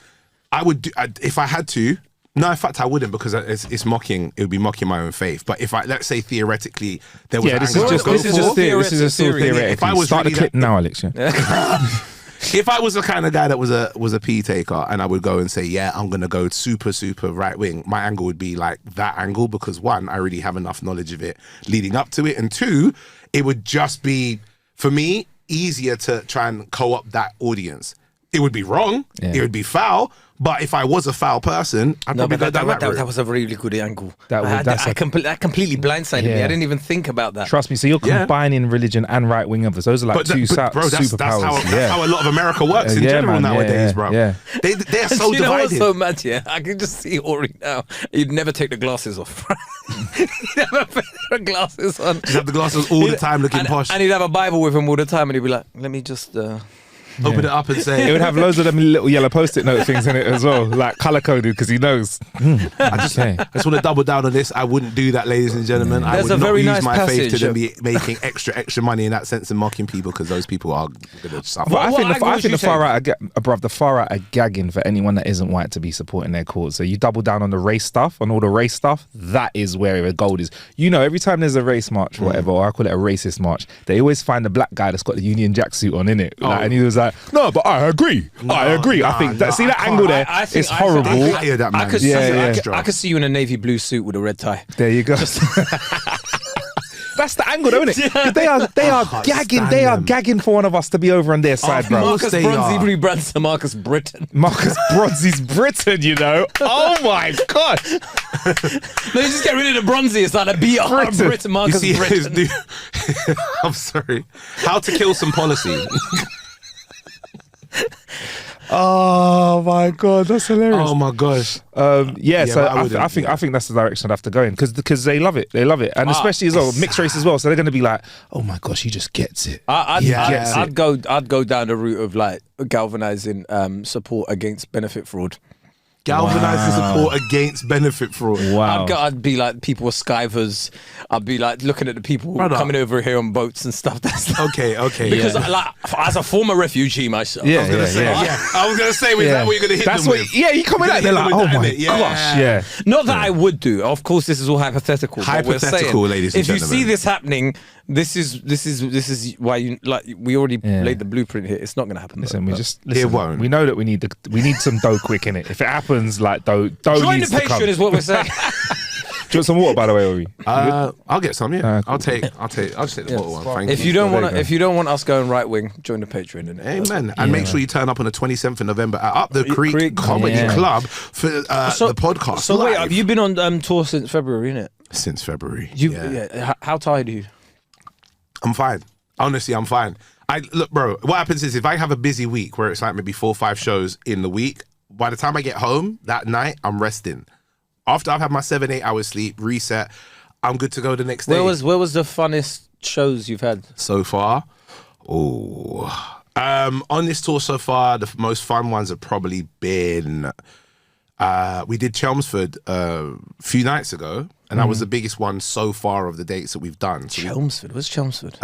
I would do if I had to. No, in fact, I wouldn't because it's mocking. It would be mocking my own faith. But if let's say theoretically, there was Yeah, an this angle is I would just go for. this is just theoretically. If I was Start the really clip that- now, Alex. Yeah. If I was the kind of guy that was a pee taker and I would go and say, yeah, I'm gonna go super right wing, my angle would be like that angle because one, I already have enough knowledge of it leading up to it, and two, it would just be for me easier to try and co-opt that audience. It would be wrong, it would be foul, but if I was a foul person, I'd probably go down that route. That was a really good angle. That completely blindsided me. Yeah. I didn't even think about that. Trust me. So you're combining religion and right wing of us. Those are like two bro, that's superpowers. how a lot of America works in general nowadays, bro. Yeah. They are so you know what's divided. so mad, yeah? I can just see Aurie now. He'd never take the glasses off. He'd never put the glasses on. Just have the glasses all the time looking posh. And he'd have a Bible with him all the time and he'd be like, let me just... Open it up and say, It would have loads of them little yellow post-it note things in it as well, like color-coded because he knows. I just want to double down on this. I wouldn't do that, ladies and gentlemen. I There's would a not very use nice my faith to passage. then be making extra money in that sense and mocking people because those people are going to suffer. But I What think angle would you the far right, the far right are gagging for anyone that isn't white to be supporting their cause. So you double down on the race stuff, on all the race stuff. That is where the gold is. You know, every time there's a race march or whatever, or I call it a racist march, they always find the black guy that's got the Union Jack suit on in it, and he was like, "No, but I agree. I agree. I think that. See that angle there? It's horrible. I hear that, man. I could see, Yeah. I could see you in a navy blue suit with a red tie. There you go. That's the angle, though, isn't it? 'Cause they are gagging. stand They are them. gagging for one of us to be over on their side, bro. Marcus they Bronzy are. rebrands to Marcus Britton. Marcus Bronzy's Britain, you know. Oh my god. No, you just get rid of the Bronzy. It's like a BR Britain. Britain, You Marcus see his Britton. new... I'm sorry. How to kill some policy. Oh my god, that's hilarious. Oh my gosh. So but I wouldn't, I think that's the direction I'd have to go in because they love it, and especially as well mixed race as well. So they're going to be like, oh my gosh, he just gets it. I'd go down the route of like galvanizing support against benefit fraud. Galvanizing support against benefit fraud. Wow. I'd be like people were skivers. I'd be like looking at the people coming over here on boats and stuff. That's like, Okay. because like as a former refugee myself, Yeah, I was gonna say, I was gonna say, is that what you're gonna hit That's them what. with? Yeah, you coming out there like, oh my gosh, yeah. Not that I would do. Of course, this is all hypothetical. but we're Hypothetical, saying, ladies and if you gentlemen. see this happening, this is why you like. We already laid the blueprint here. It's not going to happen. Listen, It won't. We know that we need some dough quick in it. If it happens, like dough join needs the to come. Patreon is what we're saying. Do you want some water, by the way, Aurie? I'll get some. Yeah, Cool. I'll take the bottle one. Thank If you. you don't There want you go. if you don't want us going right wing, join the Patreon. Innit? Amen. And make sure you turn up on the 27th of November at Up the Creek Comedy Yeah. Club for the podcast. So wait, live. have you been on tour since February, innit? Since February. How tired are you? I'm fine. Honestly, I'm fine. Look, bro, what happens is if I have a busy week where it's like maybe 4 or 5 shows in the week, by the time I get home that night, I'm resting. After I've had my 7-8 hours sleep, reset, I'm good to go the next day. Where was the funnest shows you've had? So far? On this tour so far, the most fun ones have probably been... we did Chelmsford a few nights ago, and that was the biggest one so far of the dates that we've done. So Chelmsford. Where's Chelmsford?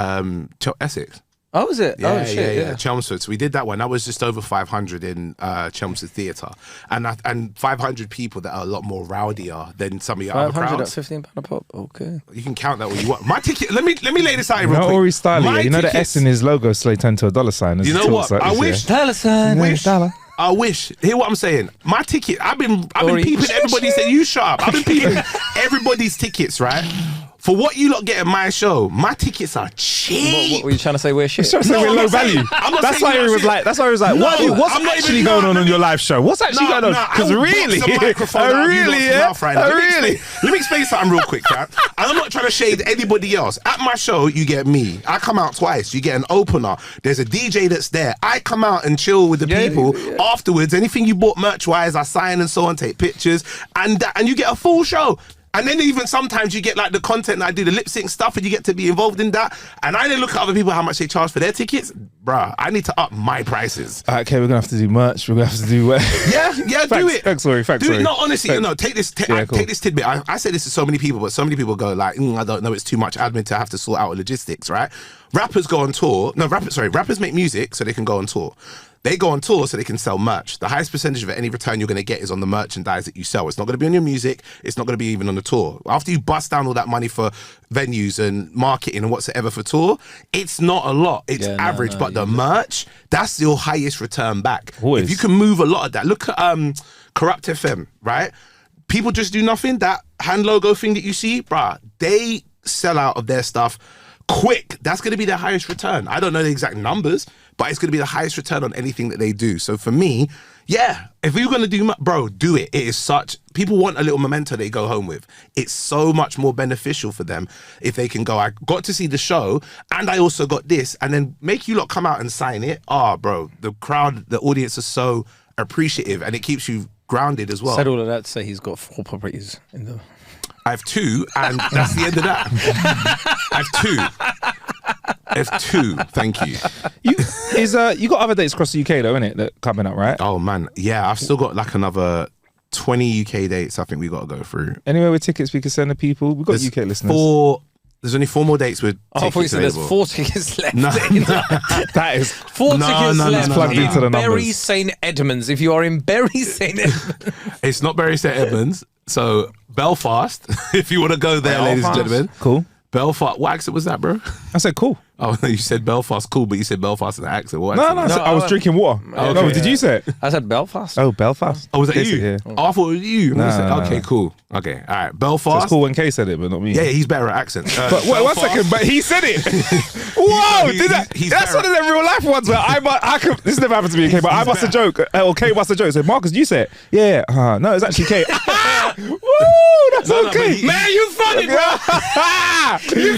Essex. Oh, is it? Yeah, oh shit! yeah. Chelmsford. So we did that one. That was just over 500 in Chelmsford Theatre, and 500 people that are a lot more rowdier than some of your other 500 at crowds. £15 a pop. Okay. You can count that when you want. My ticket. Let me lay this out here You real know quick. Aurie Styla, My you know the tickets- S in his logo slowly turned to a $sign. as You he know talks what? like I this, wish. I wish. Hear what I'm saying. My ticket. I've been Aurie. peeping everybody's. You shut up. I've been peeping everybody's tickets, right? For what you lot get at my show, my tickets are cheap. What were you trying to say? We're shit. So we're I'm low not saying- value. I'm not That's saying why you're he was shit. like. That's why he was like. No, What's I'm not actually even- going no, on let your me- live show? What's actually going on? I Because will really, box the microphone out of you really, lot's yeah, mouth right now. really. Let me explain something real quick, right? And I'm not trying to shade anybody else. At my show, you get me. I come out twice. You get an opener. There's a DJ that's there. I come out and chill with the people. Afterwards, anything you bought merch-wise, I sign and so on, take pictures, and you get a full show. And then even sometimes you get like the content that I do, the lip sync stuff, and you get to be involved in that. And I then look at other people, how much they charge for their tickets. Bruh, I need to up my prices. Okay, we're going to have to do merch. We're going to have to do... Yeah, do it. Facts, sorry. Do it. No, honestly, take this take this tidbit. I say this to so many people, but so many people go like, I don't know, it's too much admin to have to sort out logistics, right? Rappers go on tour. No, rappers make music so they can go on tour. They go on tour so they can sell merch. The highest percentage of any return you're going to get is on the merchandise that you sell. It's not going to be on your music. It's not going to be even on the tour. After you bust down all that money for venues and marketing and whatsoever for tour, it's not a lot. It's average. But the merch, that's your highest return back. Always. If you can move a lot of that. Look at Corrupt FM, right? People just do nothing. That hand logo thing that you see, bruh, they sell out of their stuff quick. That's going to be their highest return. I don't know the exact numbers, but it's going to be the highest return on anything that they do. So for me, yeah, if you're going to do, bro, do it. It is such, people want a little memento they go home with. It's so much more beneficial for them if they can go, I got to see the show and I also got this, and then make you lot come out and sign it. Bro, the crowd, the audience are so appreciative, and it keeps you grounded as well. Said all of that to say he's got 4 properties in the... I have 2, and that's the end of that. I have 2. Thank you. You got other dates across the UK though, innit? That coming up, right? Oh man, yeah. I've still got like another 20 UK dates. I think we got to go through. Anywhere with tickets we can send the people. We've got There's UK listeners. There's only 4 more dates with tickets there's available. 4 tickets left. No, That is 4 tickets left. Plugged into the Bury numbers. St Edmunds. If you are in Bury St Edmunds, it's not Bury St Edmunds. So Belfast, if you want to go there, ladies and gentlemen. Cool. Belfast. What accent was that, bro? I said cool. Oh, no, you said Belfast, cool, but you said Belfast in an accent. What No, accent? I was drinking water. Okay. No, did you say it? I said Belfast. Oh, Belfast. Oh, was that you? Yeah. Oh, I thought it was you. No. Okay, cool. Okay, all right. So Belfast. it's cool when Kay said it, but not me. Yeah, he's better at accents. But wait, 1 second. But he said it. Whoa! he's That's better. one of them real life ones. Where this never happened to me, Kay. But I must a joke, or Kay must a joke. So Marcus, you say it. Yeah. No, it's actually Kay. Woo! That's No, okay. but Man, you funny, bro.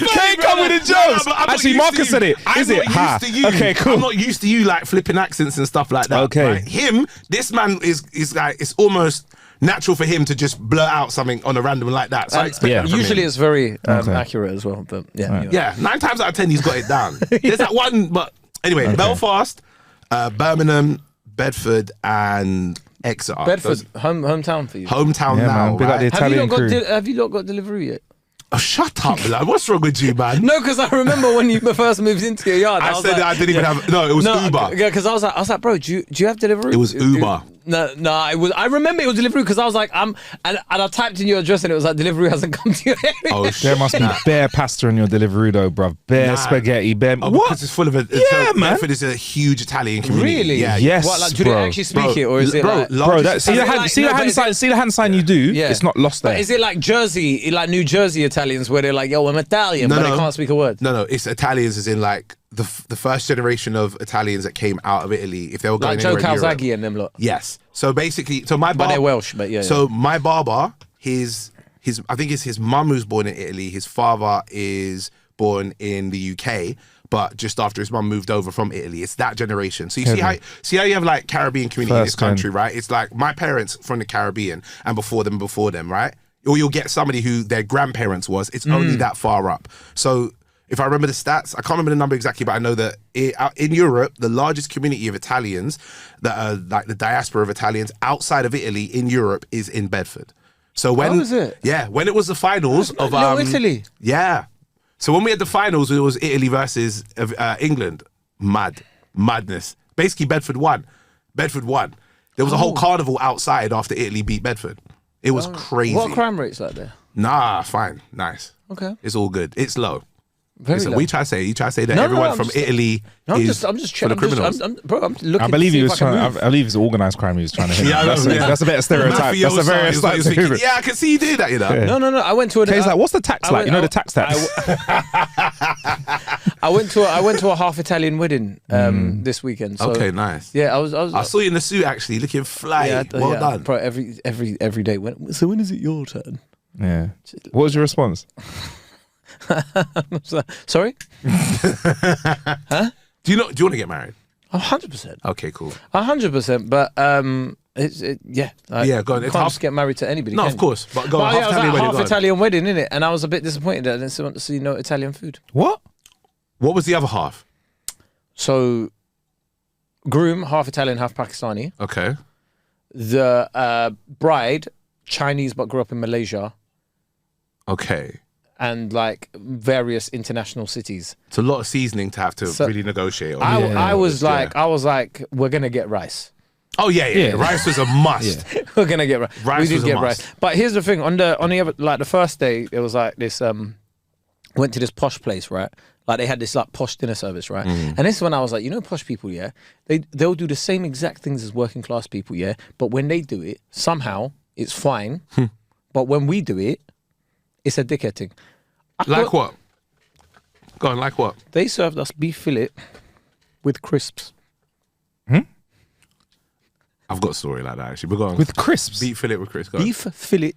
Kay come with the jokes. Actually, Marcus said it. Is it? I'm not used to you. Okay, cool. I'm not used to you like flipping accents and stuff like that. Okay. Right? This man is like, it's almost natural for him to just blurt out something on a random like that. So I expect that from Usually him. it's very accurate as well. But yeah, Right. Yeah, 9 times out of 10 he's got it down. There's that one, but anyway, Belfast, Birmingham, Bedford, and Exeter. Bedford, Those- hometown for you. hometown Yeah, now. man. Big up Right? the Have you Italian not got crew. have you not got delivery yet? Oh, shut up, man. What's wrong with you, man? No, because I remember when you first moved into your yard. I was said like, that I didn't even have. No, it was Uber. Yeah, because I was like, bro, do you have delivery? It was Uber. No, it was. I remember it was delivery because I was like, and I typed in your address and it was like delivery hasn't come to your area. Oh, There must be bare pasta in your delivery though, bruv. Bare Nah. spaghetti, bare... Oh, what? because it's full of it. Yeah, man. Bedford is a huge Italian community. Really? Yeah. Yes, What, like, do bro. they actually speak Bro, it, or is it bro, like? Bro, largest- see Is the it hand, like- see no, the but hand is sign. it- See the hand sign you do. Yeah. It's not lost there. But is it like Jersey, like New Jersey Italians, where they're like, yo, I'm Italian, No, but no. they can't speak a word? No, it's Italians as in like the first generation of Italians that came out of Italy. If they were going Like Joe anywhere in Europe. Calzaghe and them lot. Yes. So basically, my But barber, they're Welsh, but yeah. So my barber, I think it's his mum who's born in Italy. His father is born in the UK, but just after his mum moved over from Italy. It's that generation. So you see how you have like Caribbean community in this First gen. country, right? It's like my parents from the Caribbean and before them, right? Or you'll get somebody who their grandparents was. It's only that far up. So if I remember the stats, I can't remember the number exactly, but I know that in Europe, the largest community of Italians, that are like the diaspora of Italians outside of Italy in Europe, is in Bedford. So when is it? Yeah, when it was the finals of Little Italy. Yeah. So when we had the finals, it was Italy versus England. Madness. Basically, Bedford won. There was a whole carnival outside after Italy beat Bedford. It was crazy. What crime rates like there? Nah, fine, nice. Okay. It's all good. It's low. Very Listen, low. you try to say that No, everyone I'm from just- Italy No, I'm is just for the checking. criminals. Bro, I'm looking. I believe to see he if was I can trying. move. I believe it's organised crime he was trying to hit. Yeah, I know, That's a better stereotype. That's a very Mafioso is what he was thinking. stereotype. Yeah, I can see you do that, you know. No. I went to a. Kay's like, what's the tax I like? went- You know the tax. I went to a half Italian wedding this weekend. So, Okay, nice. Yeah, I was. I saw you in the suit actually, looking fly. Yeah, well yeah, done. Bro, every day. So when is it your turn? Yeah. What was your response? Sorry. Do you want to get married? 100%. Okay, cool. 100%. But Yeah. Yeah, go on. You It's can't half- just get married to anybody. No, can of you? course. But go on, But yeah, it was half-Italian like wedding, half go on. Italian wedding, innit? And I was a bit disappointed that I didn't want to see no Italian food. What? What was the other half? So, groom, half Italian, half Pakistani. Okay. The bride, Chinese but grew up in Malaysia, Okay. and like various international cities. It's a lot of seasoning to have to So- really negotiate on. I was Yeah. like, we're gonna get rice. Oh, yeah. Yeah. Rice was a must. We're gonna get rice. Rice We did was a get must. rice. But here's the thing: on the other, like the first day, it was like this. Went to this posh place, right? Like they had this like posh dinner service, right? And this is when I was like, you know, posh people, yeah, they'll do the same exact things as working class people, yeah. But when they do it, somehow it's fine. But when we do it, it's a dickhead thing. Like what? Go on, like what? They served us beef fillet with crisps. I've got a story like that, actually. But go on. With crisps. Beef fillet with Chris. Go on. Beef fillet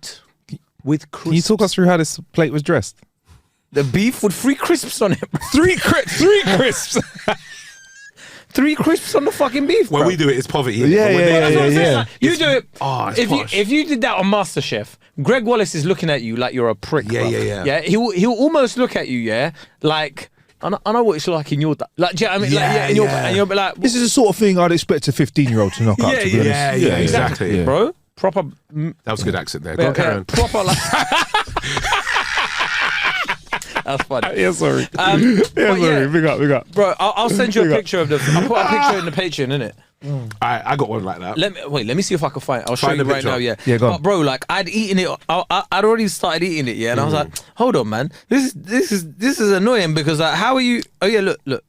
with crisps. Can you talk us through how this plate was dressed? The beef with 3 crisps on it. Three crisps. 3 crisps on the fucking beef. When bro. we do it, it's poverty. Yeah, But when yeah, they- That's what I'm saying. yeah. Like, you do it. Oh, it's if posh. you did that on MasterChef, Greg Wallace is looking at you like you're a prick. Yeah, bro. yeah. Yeah, he'll almost look at you, yeah, like I know what it's like in your like. Do you know what I mean? Yeah, like, yeah, and you'll, yeah. and you'll be like, This is the sort of thing I'd expect a 15-year-old to knock out, Yeah, to be honest. yeah, exactly. Yeah. bro, proper. That was a good accent there. Go on, carry on. proper like. That's funny. Yeah, sorry. But yeah, Big up. bro, I'll send you a picture of the. I'll put a picture in the Patreon, innit? I got one like that. Let me see if I can find it. I'll show Find you the right picture. now. Yeah, Yeah, go on. But bro, like I'd eaten it. I'd already started eating it. Yeah, and I was like, hold on, man. This is annoying because like, how are you? Oh yeah, look,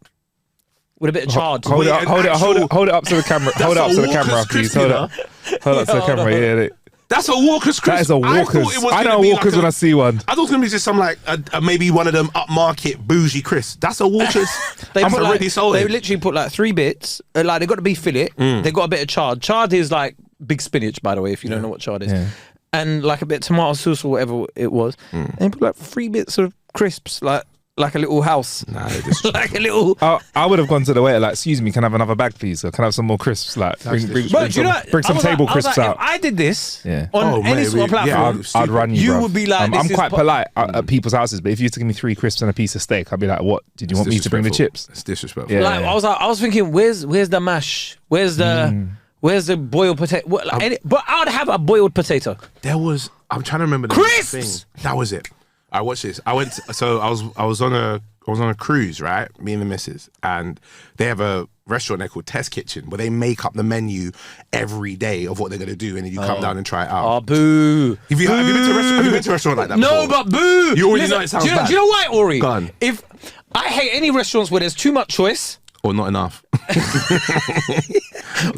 with a bit of chard. Hold it Wait, up, an hold actual- it up to the camera. Hold it up a to the Walker's camera, please. crispy, Hold up to the hold camera. on. Yeah, That's a Walker's crisp. that is a Walker's. I know Walker's when I see one. I thought it was gonna be just some like maybe one of them upmarket bougie crisps. That's a Walker's. That's put, already sold. They literally put like 3 bits. Like they got the beef fillet. They got a bit of chard. Chard is like big spinach, by the way, if you don't know what chard is. Yeah. And like a bit of tomato sauce or whatever it was. And they put like 3 bits of crisps, like a little house. Nah, they just Like a little. I would have gone to the waiter like, excuse me, can I have another bag, please? Or can I have some more crisps? Like, bring Bro, do you know what? some I was table like, crisps out. If I did this Yeah. on Oh, any mate, sort of yeah, platform, I'd run you. You bruv. would be like, I'm this is quite po- polite at people's houses, but if you used to give me 3 crisps and a piece of steak, I'd be like, what? Did you want me to bring the chips? It's disrespectful. Yeah. like I was thinking, where's the mash? Where's the boiled potato? But I would have a boiled potato. There was. I'm trying to remember the Crisps! thing. That was it. I watched this. I was on a cruise, right? Me and the missus, and they have a restaurant there called Test Kitchen where they make up the menu every day of what they're gonna do, and then you come down and try it out. Oh, boo. Have you been to a restaurant like that? No, before? but boo. You already know it sounds do you know, bad. do you know why, Aurie? Go on. If I hate any restaurants where there's too much choice, Or not enough.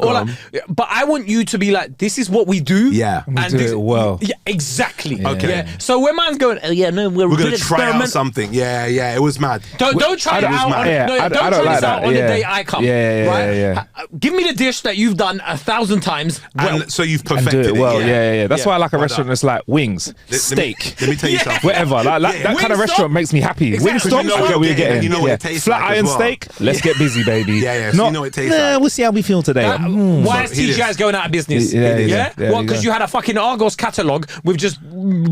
or like, but I want you to be like, this is what we do. Yeah. We do it well. Yeah, exactly. Okay. Yeah. So when man's going, oh, yeah, no, we're We're gonna gonna try out something. Yeah, it was mad. Don't try it out. On, yeah, no, I don't don't try like this out that, on the yeah. day I come. Yeah, right? yeah. Give me the dish that you've done 1,000 times. Well, And so you've And perfected do it well. it. Yeah. That's Yeah. why I like a Well restaurant done. that's like wings, Let me- steak. Let me tell you something. Whatever, like Yeah. that kind of Wingstop? restaurant makes me happy. Exactly. Wingstop, You know I what get what you're you're getting, getting. you know what it tastes Flat like as iron well. steak, let's get busy, baby. Yeah, so Not, you know what it tastes nah, like. we'll see how we feel today. why is So, here it TGI's is. going out of business? Yeah, Yeah? yeah, What? you Because go. you had a fucking Argos catalogue with just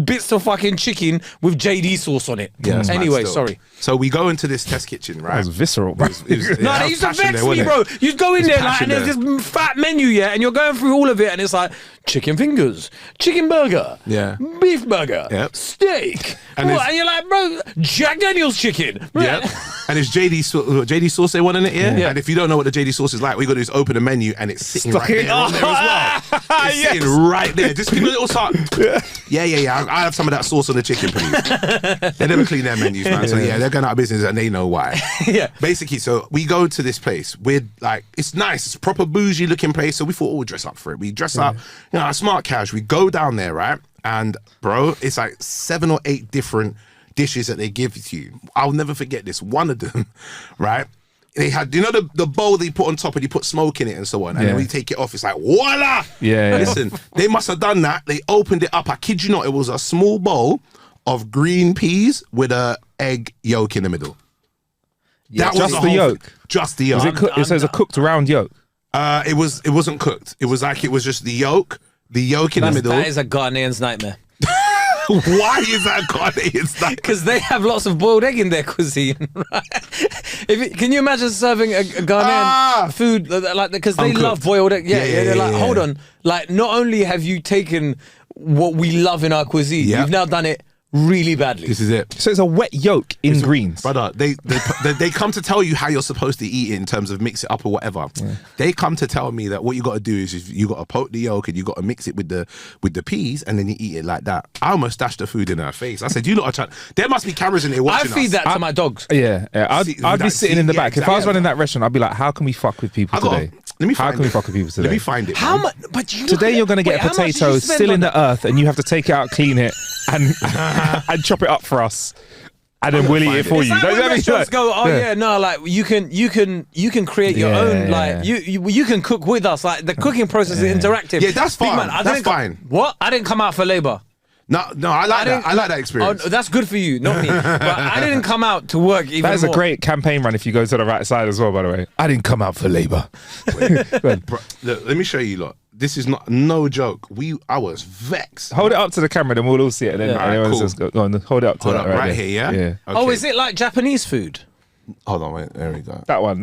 bits of fucking chicken with JD sauce on it. Yeah, that's mad Anyway, still. sorry. So we go into this test kitchen, right? That was visceral, bro. It was- No, yeah, they was used to passion vex there, me, wasn't bro. it? You'd go in There's there like, passion and there's there. this fat menu, yeah, and you're going through all of it, and it's like chicken fingers, chicken burger, Yeah. beef burger, Yep. steak, And What? it's- And you're like, bro, Jack Daniel's chicken. Yep. And it's JD sauce they want in it, yeah? And if you don't know what the JD sauce is like, what you got to do is open the menu and it's sitting Stuck right in. there, on there as well. It's Yes. sitting right there. Just give it a little salt. Yeah. I have some of that sauce on the chicken, please. They never clean their menus, man. So yeah, they're going out of business and they know why. Yeah. Basically, so we go to this place. We're like, it's nice. It's a proper bougie looking place. So we thought, we'll dress up for it. We dress up, smart cash. We go down there, right? And bro, it's like 7 or 8 different dishes that they give to you. I'll never forget this. One of them, right? They had, you know, the bowl they put on top and you put smoke in it and so on. And then when you take it off, it's like, voila! Yeah. Listen, they must have done that. They opened it up. I kid you not, it was a small bowl of green peas with a egg yolk in the middle. That just the whole yolk? Just the yolk. Is it, it says a cooked round yolk. It wasn't cooked. It was just the yolk in the middle. That is a Ghanaian's nightmare. Why is that Ghanaian's nightmare? Because they have lots of boiled egg in their cuisine, right? Can you imagine serving a Ghanaian food like because they love boiled egg? Yeah, they're like, hold on, like not only have you taken what we love in our cuisine, you've now done it really badly. This is it. So it's a wet yolk in greens. Brother, they come to tell you how you're supposed to eat it in terms of mix it up or whatever. Yeah. They come to tell me that what you got to do is you got to poke the yolk and you got to mix it with the peas and then you eat it like that. I almost dashed the food in her face. I said, you lot are trying. There must be cameras in here watching us. I feed that to my dogs. Yeah. I'd be sitting in the back. Exactly. If I was running that restaurant, I'd be like, how can we fuck with people today? How can we fuck with people today? Let me find it. How much? But today you're going to get a potato still in the earth and you have to take it out, clean it and chop it up for us, and then we'll eat it for you. Like when restaurants go, like you can create your own, like you can cook with us. Like the cooking process is interactive. Yeah, that's fine. That's fine. What? I didn't come out for labor. No, I like that. I like that experience. Oh, that's good for you, not me. But I didn't come out to work even That is a great campaign run if you go to the right side as well, by the way. I didn't come out for labor. Look, let me show you, lot. This is no joke. I was vexed. Hold it up to the camera, then we'll all see it. And then everyone says, go on, hold it up to that right here, yeah? Yeah. Okay. Oh, is it like Japanese food? Hold on, wait. There we go. That one.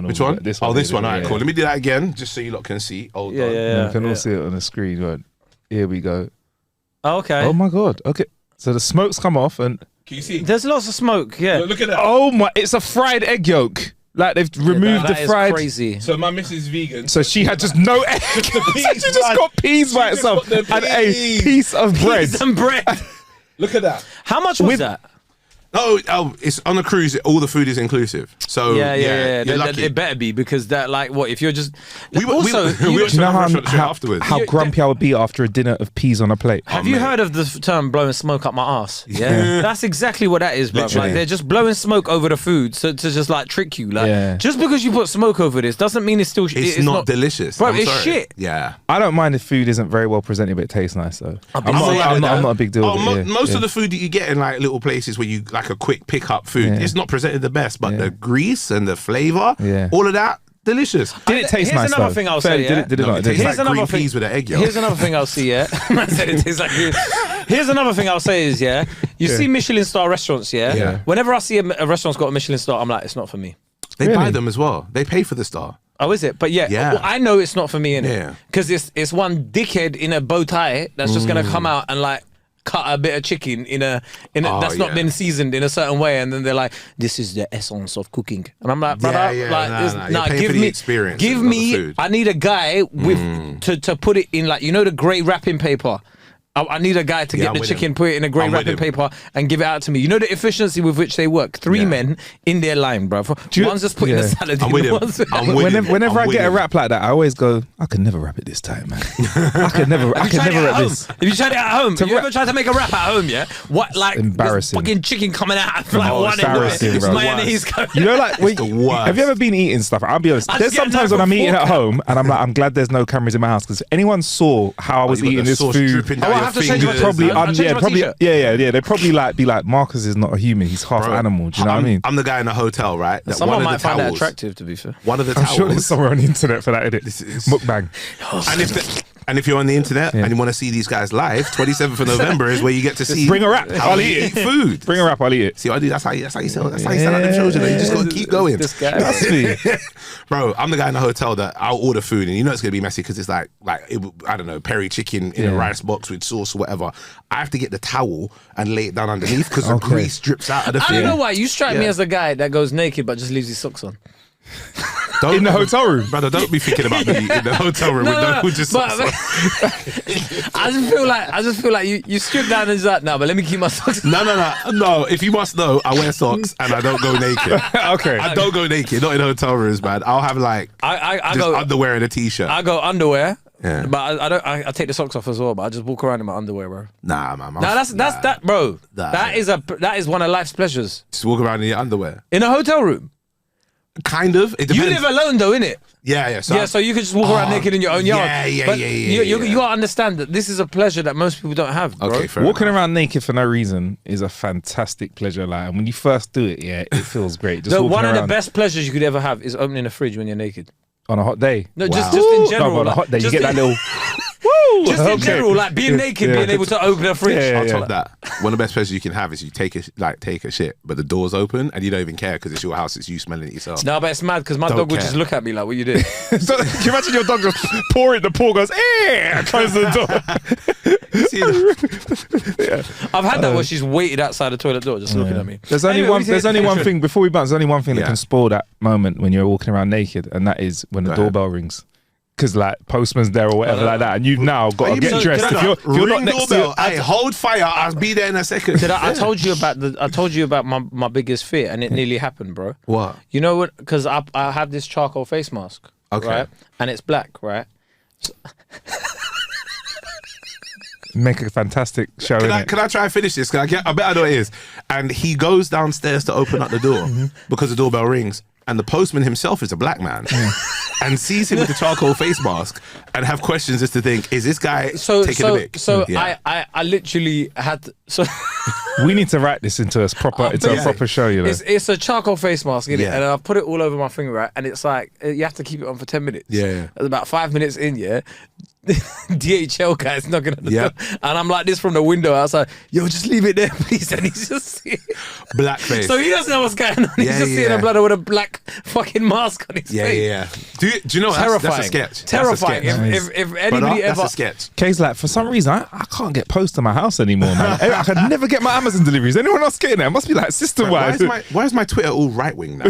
Which one? This one. Oh, this one. All right, cool. Let me do that again, just so you lot can see. Hold on. You can all see it on the screen. Right. Here we go. Oh, okay. Oh my God. Okay. So the smoke's come off and... Can you see? There's lots of smoke, yeah. Look at that. Oh my... It's a fried egg yolk. Like they've removed the fried... That is crazy. So my missus is vegan. So she had just no egg. Just the peas, so she just got peas by itself and a piece of bread. Peas and bread. Look at that. How much was that? Oh, it's on a cruise. All the food is inclusive. So yeah. You're lucky. It better be because that, like, what if you're just we were afterwards. How grumpy I would be after a dinner of peas on a plate. Have you heard of the term blowing smoke up my ass? Yeah, that's exactly what that is, bro. Like they're just blowing smoke over the food to just like trick you. Like just because you put smoke over this doesn't mean it's not delicious, bro. It's shit. Yeah, I don't mind if food isn't very well presented, but it tastes nice though. I'm not a big deal. Most of the food that you get in like little places where you like a quick pick up food, it's not presented the best, but the grease and the flavour, all of that, delicious. Did it taste nice? Here's another thing I'll say. Did it not? It tastes like green peas with an egg yolk. Here's another thing I'll see. Yeah, I said it tastes like. Here's another thing I'll say is you see Michelin star restaurants. Yeah. Whenever I see a restaurant's got a Michelin star, I'm like, it's not for me. They buy them as well. They pay for the star. Oh, is it? But well, I know it's not for me, innit? Because it's one dickhead in a bow tie that's just gonna come out and like cut a bit of chicken in a that's not been seasoned in a certain way, and then they're like, "This is the essence of cooking," and I'm like, "Brother, give me experience. Give me. I need a guy with to put it in like the grey wrapping paper." I need a guy to get the chicken, put it in a grey wrapping paper, and give it out to me. You know the efficiency with which they work. 3 men in their line, bro. One's just putting the salad in. Whenever I get a wrap like that, I always go, I could never wrap it this time, man. I could never wrap this. Have you tried it at home? Have you ever tried to make a wrap at home, yeah? What, like, embarrassing. Fucking chicken coming out like one end of it. It's mayonnaise coming out. You know, like, have you ever been eating stuff? I'll be honest. There's sometimes when I'm eating at home, and I'm like, I'm glad there's no cameras in my house, because if anyone saw how I was eating this food, I have to change my probably they'd probably like be like, Marcus is not a human, he's half animal. Do you know what I mean? I'm the guy in a hotel, right? Someone might find that attractive, to be fair. One of the I'm towels, sure there's somewhere on the internet for that, isn't it? Mukbang. And if you're on the internet and you want to see these guys live, 27th of November is where you get to see. Bring a wrap, I'll eat food. Bring a wrap, I'll eat it. See what I do? That's how you sell. That's how you sell out the children. You just got to keep going. This guy, bro. I'm the guy in the hotel that I'll order food, and it's gonna be messy because it's like I don't know, peri chicken in a rice box with sauce or whatever. I have to get the towel and lay it down underneath because the grease drips out of the thing. I don't know why you strike me as a guy that goes naked but just leaves his socks on. In the hotel room, brother. Don't be thinking about me in the hotel room with just socks on. I just feel like you strip down and like, no, but let me keep my socks. No. If you must know, I wear socks and I don't go naked. Okay, I don't go naked. Not in hotel rooms, man. I'll have like I go underwear and a t-shirt. I go underwear. Yeah. But I take the socks off as well, but I just walk around in my underwear, bro. Nah, man. That's that, bro. That is one of life's pleasures. Just walk around in your underwear. In a hotel room. Kind of. It depends. You live alone though, innit? Yeah. So you can just walk around naked in your own yard. Yeah. You gotta understand that this is a pleasure that most people don't have, bro. Okay, fair Walking enough. around naked for no reason is a fantastic pleasure. Like, and when you first do it, it feels great. One of the best pleasures you could ever have is opening a fridge when you're naked. On a hot day. No, just in general. No, but on a hot day, you get that little. Just in general, like being naked, being able to open a fridge. I'll top that. One of the best pleasures you can have is you take a shit, but the door's open and you don't even care because it's your house. It's you smelling it yourself. No, but it's mad because my dog would just look at me like, "What you doing?" So, can you imagine your dog just pouring? The paw goes, close the door. I've had that where she's waited outside the toilet door, just looking at me. There's only one thing before we bounce. There's only one thing that can spoil that moment when you're walking around naked, and that is when the doorbell rings. Because like postman's there or whatever like that, and you've now got to get dressed. If you're not next to, hold fire. I'll be there in a second. I told you about my biggest fear, and it nearly happened, bro. What? You know what? Because I have this charcoal face mask, right? And it's black, right? So make a fantastic show. Can I try and finish this? I bet I know what it is. And he goes downstairs to open up the door because the doorbell rings, and the postman himself is a black man. And sees him with the charcoal face mask and have questions as to think, is this guy taking a mic? So I literally had to, we need to write this into a proper show, you know. It's a charcoal face mask, innit? And I've put it all over my finger, right? And it's like you have to keep it on for 10 minutes. Yeah. About 5 minutes in, DHL guy's knocking at the door, and I'm like this from the window outside. Yo, just leave it there, please. And he's just blackface. So he doesn't know what's going on. He's just seeing a blood with a black fucking mask on his face. Do you know terrifying? That's a sketch. Terrifying. If anybody ever, that's a sketch. Kay's like, for some reason, I can't get post to my house anymore, man. I can never get my Amazon deliveries. Anyone else getting there? It must be like system wise. Why is my Twitter all right wing now?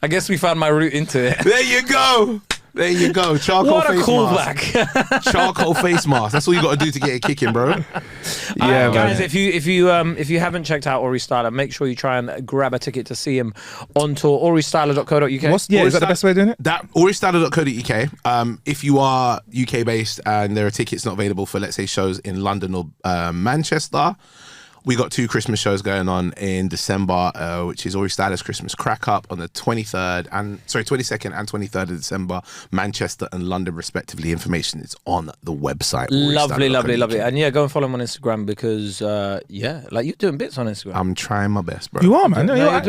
I guess we found my route into it. There you go. Charcoal what face a mask. Charcoal face mask. That's all you got to do to get it kicking, bro. Guys, if you haven't checked out Aurie Styla, make sure you try and grab a ticket to see him on tour. AurieStyla.co.uk. Is that the best way of doing it? That AurieStyla.co.uk. If you are UK based and there are tickets not available for, let's say, shows in London or Manchester, we got 2 Christmas shows going on in December, which is Aurie Styla's Christmas Crack Up on the 22nd and 23rd of December, Manchester and London respectively. Information is on the website. Lovely. And go and follow him on Instagram because like you're doing bits on Instagram. I'm trying my best, bro. You are, man. You're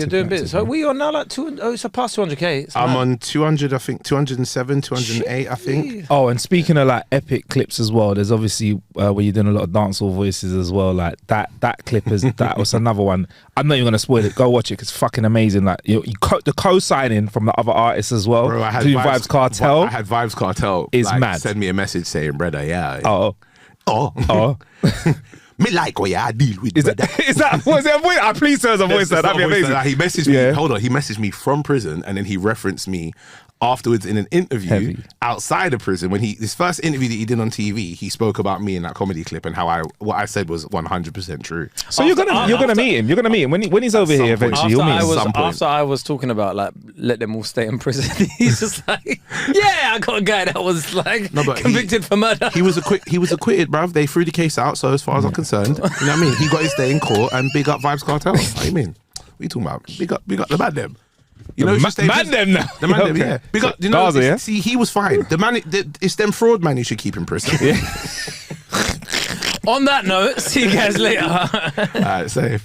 doing bits. So we are now like it's past 200k. I'm on 200, I think 207, 208, I think. Oh, and speaking of like epic clips as well, there's obviously where you're doing a lot of dancehall voices as well, like that clip that was another one. I'm not even gonna spoil it. Go watch it. It's fucking amazing. Like the co-signing from the other artists as well. Bro, I had Vibes Cartel. I had Vibes Cartel. Is mad. Send me a message saying, "Brother, Oh. Me like what I deal with." Is that was there a voice? Please tell us a voice. That'd be amazing. He messaged me. Hold on. He messaged me from prison, and then he referenced me afterwards in an interview outside of prison. When his first interview that he did on TV, he spoke about me in that comedy clip and how what I said was 100% true. So you're gonna meet him. You're gonna meet him when he's over here eventually. You'll meet him. After I was talking about like let them all stay in prison, he's just like, I got a guy that was like convicted for murder. He was acquitted, bruv. They threw the case out. So as far as I'm concerned, you know what I mean. He got his day in court and big up Vibes Cartel. What do you mean? What are you talking about? Big up the bad them. You know, man them now. The man them, yeah. Because, you know, Gaza, see, he was fine. The man, it's them fraud man you should keep in prison. On that note, see you guys later. All right, safe.